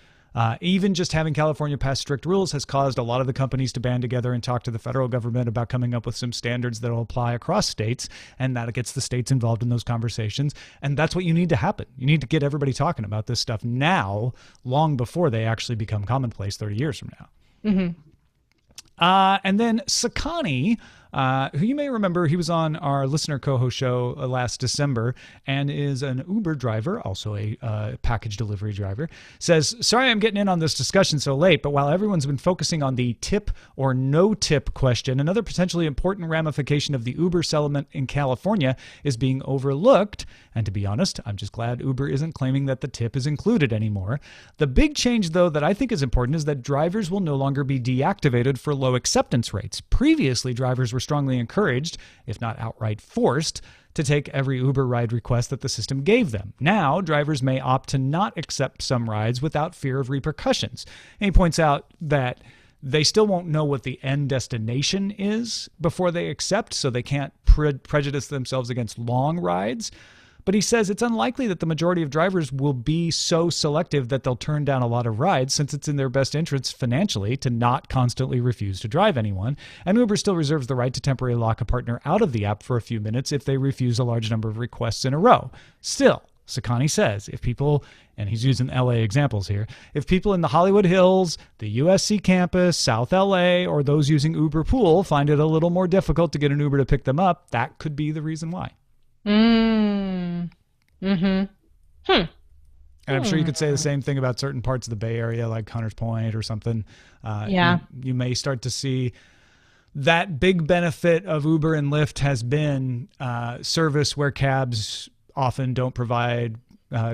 Even just having California pass strict rules has caused a lot of the companies to band together and talk to the federal government about coming up with some standards that will apply across states, and that gets the states involved in those conversations. And that's what you need to happen. You need to get everybody talking about this stuff now, long before they actually become commonplace 30 years from now. Mm-hmm. And then Sakani, who you may remember, he was on our listener co-host show last December and is an Uber driver, also a package delivery driver, says, sorry I'm getting in on this discussion so late, but while everyone's been focusing on the tip or no tip question, another potentially important ramification of the Uber settlement in California is being overlooked. And to be honest, I'm just glad Uber isn't claiming that the tip is included anymore. The big change, though, that I think is important is that drivers will no longer be deactivated for low acceptance rates. Previously, drivers were strongly encouraged, if not outright forced, to take every Uber ride request that the system gave them. Now, drivers may opt to not accept some rides without fear of repercussions. And he points out that they still won't know what the end destination is before they accept, so they can't prejudice themselves against long rides. But he says it's unlikely that the majority of drivers will be so selective that they'll turn down a lot of rides, since it's in their best interest financially to not constantly refuse to drive anyone. And Uber still reserves the right to temporarily lock a partner out of the app for a few minutes if they refuse a large number of requests in a row. Still, Sakani says if people, and he's using LA examples here, if people in the Hollywood Hills, the USC campus, South LA, or those using Uber Pool find it a little more difficult to get an Uber to pick them up, that could be the reason why. And I'm sure you could say the same thing about certain parts of the Bay Area, like Hunters Point or something. You may start to see that big benefit of Uber and Lyft has been service where cabs often don't provide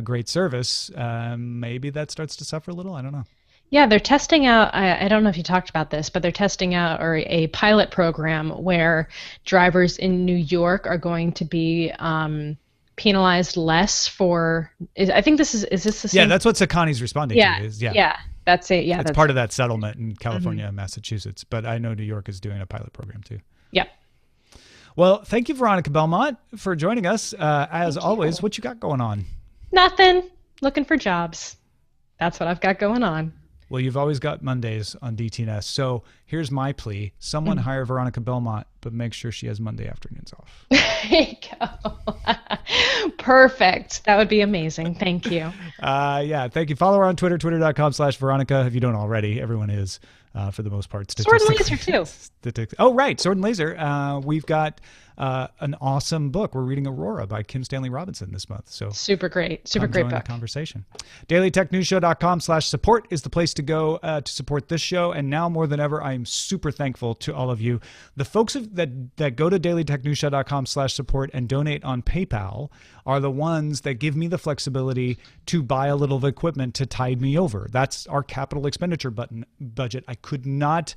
great service. Maybe that starts to suffer a little. I don't know. Yeah, they're testing out, I don't know if you talked about this, but they're testing out a pilot program where drivers in New York are going to be penalized less for, I think this is this the same? Yeah, that's what Sakani's responding to. Yeah, that's it. Yeah, it's part of that settlement in California and Massachusetts, but I know New York is doing a pilot program too. Yep. Well, thank you, Veronica Belmont, for joining us. As always, what you got going on? Nothing. Looking for jobs. That's what I've got going on. Well, you've always got Mondays on DTNS. So here's my plea. Someone hire Veronica Belmont, but make sure she has Monday afternoons off. There you go. Perfect. That would be amazing. Thank you. Yeah, thank you. Follow her on Twitter, twitter.com/Veronica. If you don't already, everyone is, for the most part. Sword and Laser, too. Oh, right. Sword and Laser. We've got an awesome book. We're reading Aurora by Kim Stanley Robinson this month. So super great book. The conversation. DailyTechNewsShow.com/support is the place to go to support this show. And now more than ever, I am super thankful to all of you. The folks that go to DailyTechNewsShow.com/support and donate on PayPal are the ones that give me the flexibility to buy a little of equipment to tide me over. That's our capital expenditure budget. I could not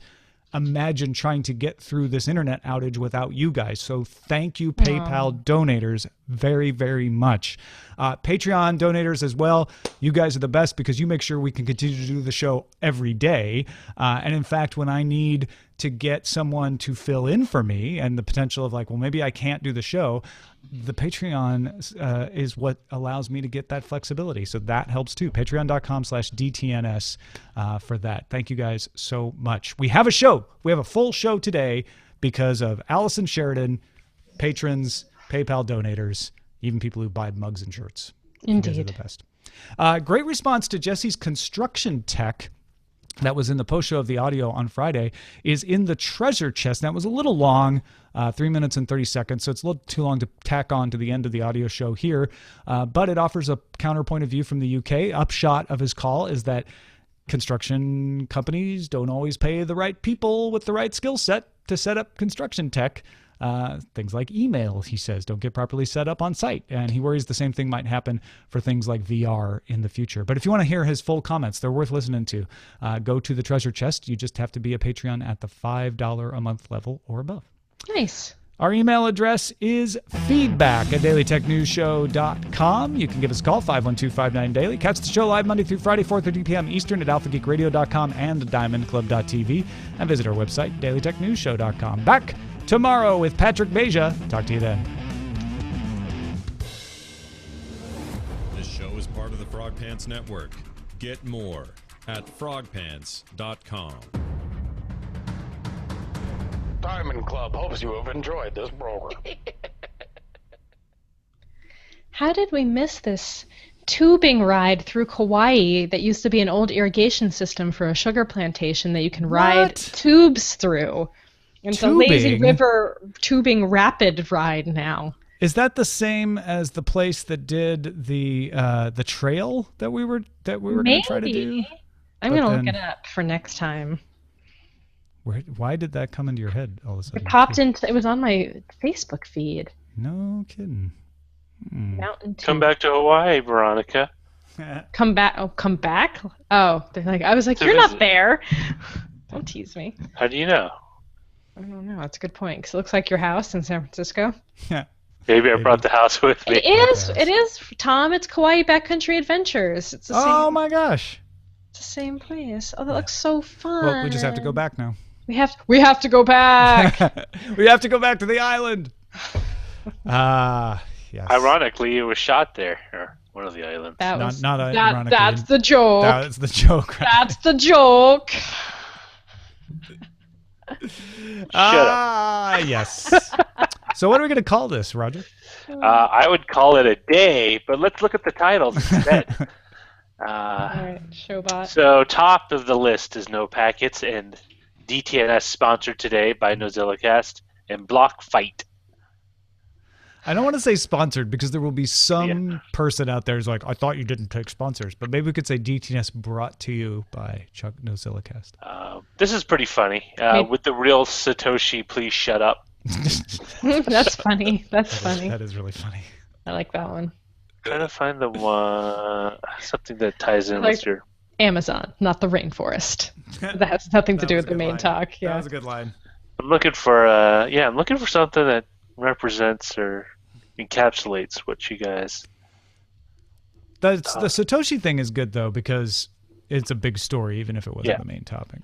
imagine trying to get through this internet outage without you guys. So thank you, PayPal donators, very, very much. Patreon donators as well. You guys are the best because you make sure we can continue to do the show every day. And in fact, when I need to get someone to fill in for me and the potential of like, well, maybe I can't do the show, the Patreon is what allows me to get that flexibility. So that helps too. Patreon.com/DTNS for that. Thank you guys so much. We have a show. We have a full show today because of Allison Sheridan, patrons, PayPal donators, even people who buy mugs and shirts. Indeed. You guys are the best. Great response to Jesse's construction tech that was in the post show of the audio on Friday is in the treasure chest. That was a little long, 3 minutes and 30 seconds, so it's a little too long to tack on to the end of the audio show here, but it offers a counterpoint of view from the UK. Upshot of his call is that construction companies don't always pay the right people with the right skill set to set up construction tech. Things like email, he says, don't get properly set up on site. And he worries the same thing might happen for things like VR in the future. But if you want to hear his full comments, they're worth listening to. Go to the treasure chest. You just have to be a Patreon at the $5 a month level or above. Nice. Our email address is feedback@dailytechnewsshow.com. You can give us a call, 512-59-DAILY. Catch the show live Monday through Friday, 4:30 p.m. Eastern at alphageekradio.com and diamondclub.tv. And visit our website, dailytechnewsshow.com. Back tomorrow with Patrick Beja. Talk to you then. This show is part of the Frog Pants Network. Get more at frogpants.com. Diamond Club hopes you have enjoyed this program. How did we miss this tubing ride through Kauai that used to be an old irrigation system for a sugar plantation that you can ride tubes through? It's a lazy river tubing rapid ride now. Is that the same as the place that did the trail that we were going to try to do? I'm going to look it up for next time. Why did that come into your head all of a sudden? It popped into. It was on my Facebook feed. No kidding. Mountain. Come back to Hawaii, Veronica. Come back. Oh, come back. Oh, they're like. I was like, you're not there. Don't tease me. How do you know? I don't know. That's a good point. Because it looks like your house in San Francisco. Yeah. Maybe I brought the house with me. It is. It is, Tom. It's Kauai Backcountry Adventures. It's the Oh same. my gosh. It's the same place. Oh, that looks so fun. Well, we just have to go back now. We have to go back. We have to go back to the island. Yes. Ironically, it was shot there, or one of the islands. That was Not ironically. That's the joke. That's the joke. Right? That's the joke. Shut up. Yes. So what are we going to call this, Roger? I would call it a day, but let's look at the titles instead. All right, Showbot. So top of the list is No Packets and DTNS sponsored today by NozillaCast and Block Fight. I don't want to say sponsored because there will be some person out there who's like, I thought you didn't take sponsors, but maybe we could say DTNS brought to you by Chuck NozillaCast. This is pretty funny. With the real Satoshi, please shut up. That's funny. That's funny. That is really funny. I like that one. Trying to find the one something that ties in Like- with your. Amazon, not the rainforest. That has nothing to That do was with a the good main line. talk. That Yeah. was a good line. I'm looking for something that represents or encapsulates what you guys. The Satoshi thing is good though because it's a big story, even if it wasn't the main topic.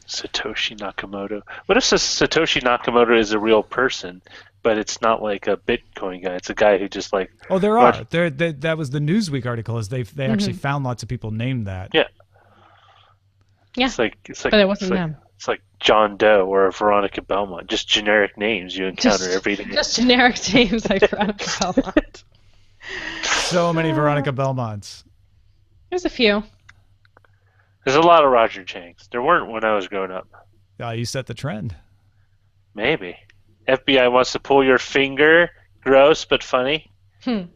Satoshi Nakamoto. What if Satoshi Nakamoto is a real person, but it's not like a Bitcoin guy? It's a guy who just like. Oh, there are. That was the Newsweek article. Is they actually found lots of people named that. Yeah. Yeah. It's like. But it wasn't them. It's like John Doe or Veronica Belmont. Just generic names you encounter every day. Just generic names like Veronica Belmont. So many Veronica Belmonts. There's a few. There's a lot of Roger Changs. There weren't when I was growing up. You set the trend. Maybe. FBI wants to pull your finger. Gross but funny. All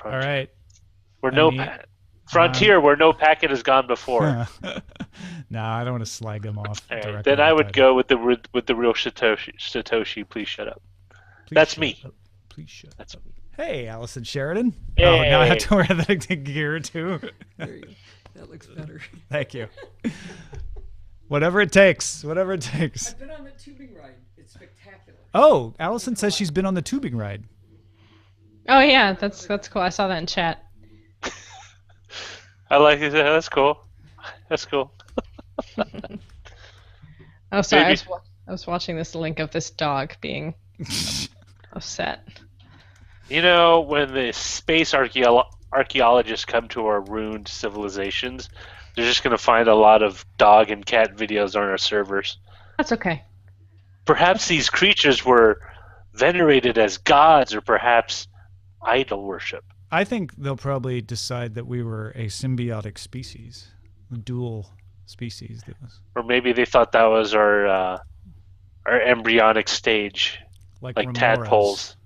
right. Frontier, where no packet has gone before. No, I don't want to slag them off. All right, directly then I on would the go with the real Satoshi. Satoshi, please shut up. Please That's shut me. up. Please shut That's up. me. Hey, Allison Sheridan. Hey. Oh, now I have to wear that gear too. There you go. That looks better. Thank you. Whatever it takes. Whatever it takes. I've been on the tubing ride. It's spectacular. Oh, Allison says she's been on the tubing ride. Oh yeah, that's cool. I saw that in chat. I like it. That's cool. That's cool. Oh, sorry. Maybe- I was watching this link of this dog being upset. You know, when the space archaeologists come to our ruined civilizations, they're just going to find a lot of dog and cat videos on our servers. That's okay. Perhaps these creatures were venerated as gods, or perhaps idol worship. I think they'll probably decide that we were a symbiotic species, a dual species. That was Or maybe they thought that was our embryonic stage, like Remoras. tadpoles.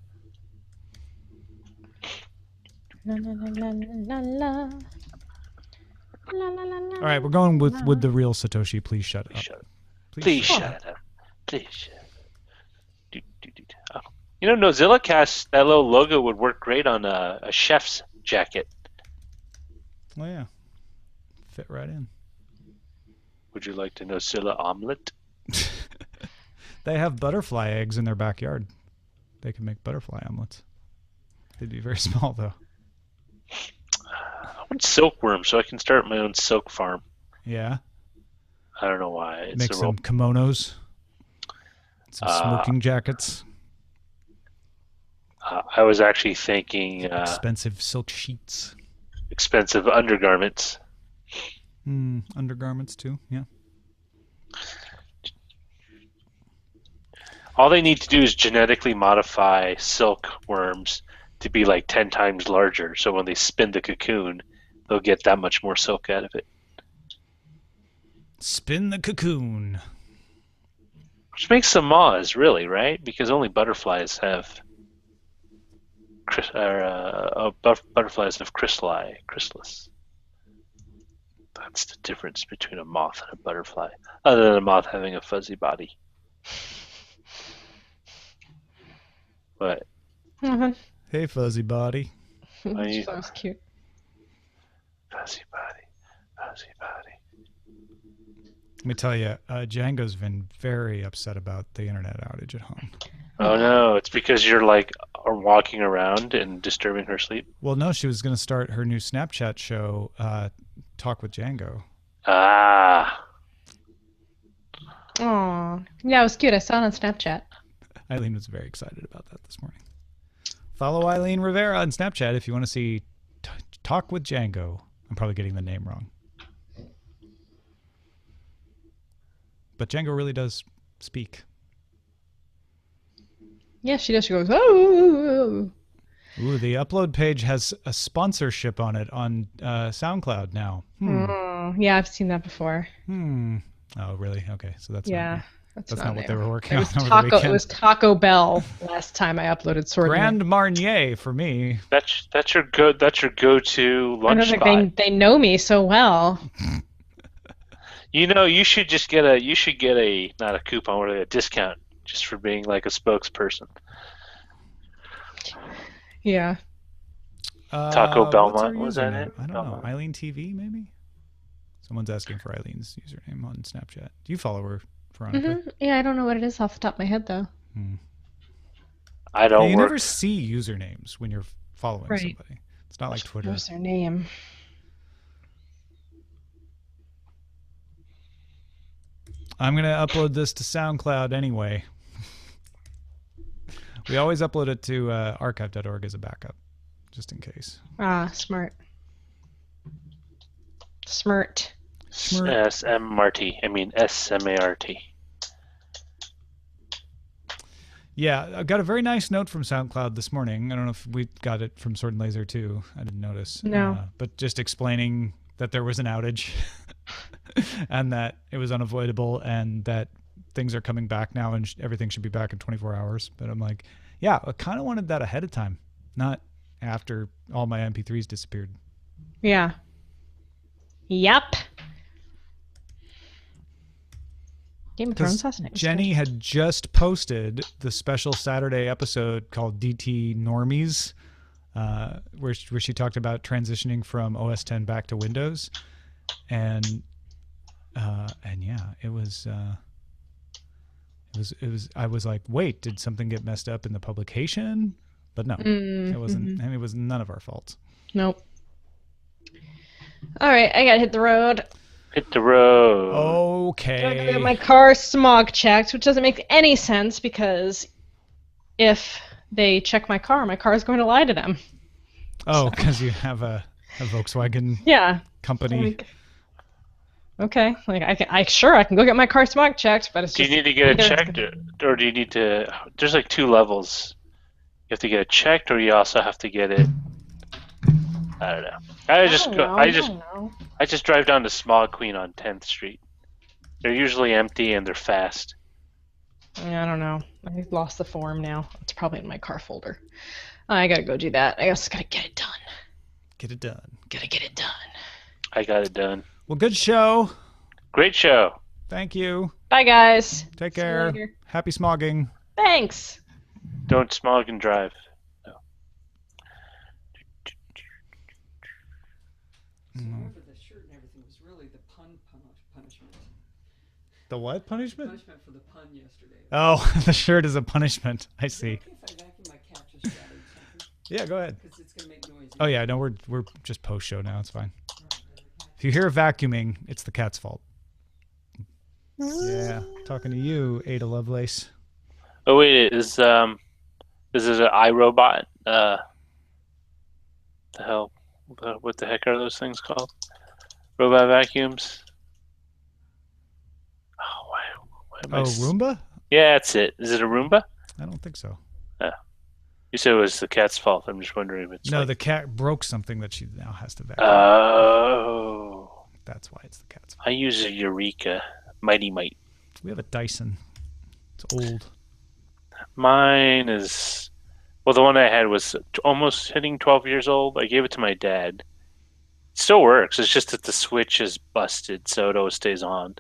La, la, la, la, la, la. La, la, la, la, All right, we're going with the real Satoshi. Please shut up. Shut up. Please Please shut shut up. Please shut up. Oh. You know, NozillaCast, that little logo would work great on a chef's jacket. Oh yeah, fit right in. Would you like to Nozilla omelet? They have butterfly eggs in their backyard. They can make butterfly omelets. They'd be very small though. I want silkworm so I can start my own silk farm. Yeah, I don't know why. It's make a some kimonos, some smoking jackets, I was actually thinking expensive silk sheets, expensive undergarments. Undergarments too. Yeah. All they need to do is genetically modify silkworms to be like 10 times larger. So when they spin the cocoon, they'll get that much more silk out of it. Spin the cocoon. Which makes them moths, really, right? Because only butterflies have butterflies have chrysalis. That's the difference between a moth and a butterfly, other than a moth having a fuzzy body. But Hey, fuzzy body. That was cute. fuzzy body, fuzzy body. Let me tell you, Django's been very upset about the internet outage at home. Oh no, it's because you're like are walking around and disturbing her sleep. Well, no, she was going to start her new Snapchat show, Talk with Django. Ah. Aw. Yeah, it was cute. I saw it on Snapchat. Eileen was very excited about that this morning. Follow Eileen Rivera on Snapchat if you want to see Talk with Django. I'm probably getting the name wrong. But Django really does speak. Yeah, she does. She goes, oh. Ooh, the upload page has a sponsorship on it on SoundCloud now. Oh, yeah, I've seen that before. Oh, really? Okay, so that's Yeah, that's not what they were working It on was over the Taco. weekend. It was Taco Bell last time I uploaded Sword. Grand Marnier for me. That's your go-to I lunch don't spot. think they know me so well. You know, you should get a not a coupon, but a discount just for being like a spokesperson. Yeah. Taco Belmont, what's her was that username? it? I don't Belmont. know. Eileen TV, maybe? Someone's asking for Eileen's username on Snapchat. Do you follow her, Veronica? Yeah, I don't know what it is off the top of my head, though. I Yeah, don't you work. never see usernames when you're following Right. somebody. It's not like Twitter. What's their name? I'm going to upload this to SoundCloud anyway. We always upload it to archive.org as a backup, just in case. Ah, smart. Smart. S-M-R-T. I mean S-M-A-R-T. Yeah, I got a very nice note from SoundCloud this morning. I don't know if we got it from Sword and Laser too. I didn't notice. No. But just explaining that there was an outage and that it was unavoidable and that things are coming back now and everything should be back in 24 hours. But I'm like, yeah, I kind of wanted that ahead of time, not after all my MP3s disappeared. Yeah. Yep. Game of Thrones last night was Jenny good. had just posted the special Saturday episode called DT Normies, where she talked about transitioning from OS 10 back to Windows, and yeah, it was. I was like, wait, did something get messed up in the publication? But no, it wasn't. And it was none of our faults. Nope. All right, I gotta hit the road. Hit the road. I gotta Okay. get my car smog checked, which doesn't make any sense because if they check my car is going to lie to them. Oh, because you have a Volkswagen Yeah. company. Like, okay. Like I can go get my car smog checked, but it's Do you just need to get it either- checked, or do you need to? There's like two levels. You have to get it checked, or you also have to get it. I don't know. I just drive down to Smog Queen on 10th Street. They're usually empty and they're fast. Yeah, I don't know. I lost the form now. It's probably in my car folder. I gotta go do that. I just gotta get it done. Get it done. Gotta get it done. I got it done. Well, good show. Great show. Thank you. Bye, guys. Take See you care. later. Happy smogging. Thanks. Don't smog and drive. Remember the shirt and everything was really the punishment. The what punishment? Punishment for the pun yesterday. Oh, the shirt is a punishment. I see. Okay, if I vacuum my cat just rattled something, Yeah, go ahead. because it's gonna make noise. Oh yeah, no, we're just post show now. It's fine. If you hear vacuuming, it's the cat's fault. Yeah, talking to you, Ada Lovelace. Oh wait, is it an iRobot? The hell? What the heck are those things called? Robot vacuums? Oh, why am I Oh, s- Roomba? Yeah, that's it. Is it a Roomba? I don't think so. You said it was the cat's fault. I'm just wondering if it's No, like... the cat broke something that she now has to vacuum. Oh. That's why it's the cat's fault. I use a Eureka. Mighty Might. We have a Dyson. It's old. Mine is... Well, the one I had was almost hitting 12 years old. I gave it to my dad. It still works. It's just that the switch is busted, so it always stays on.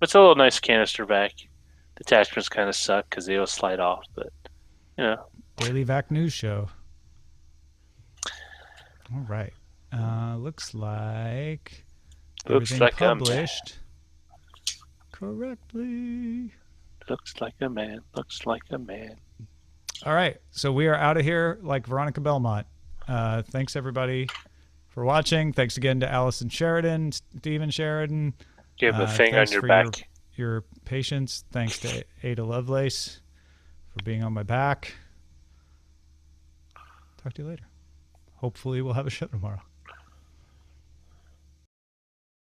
It's a little nice canister vac. The attachments kind of suck because they always slide off, but, you know. Daily Vac News Show. All right. Looks like Looks everything like published correctly. Looks like a man. Looks like a man. All right, so we are out of here like Veronica Belmont. Thanks everybody for watching. Thanks again to Allison Sheridan, Stephen Sheridan. Give a finger on your back. Your patience. Thanks to Ada Lovelace for being on my back. Talk to you later. Hopefully we'll have a show tomorrow.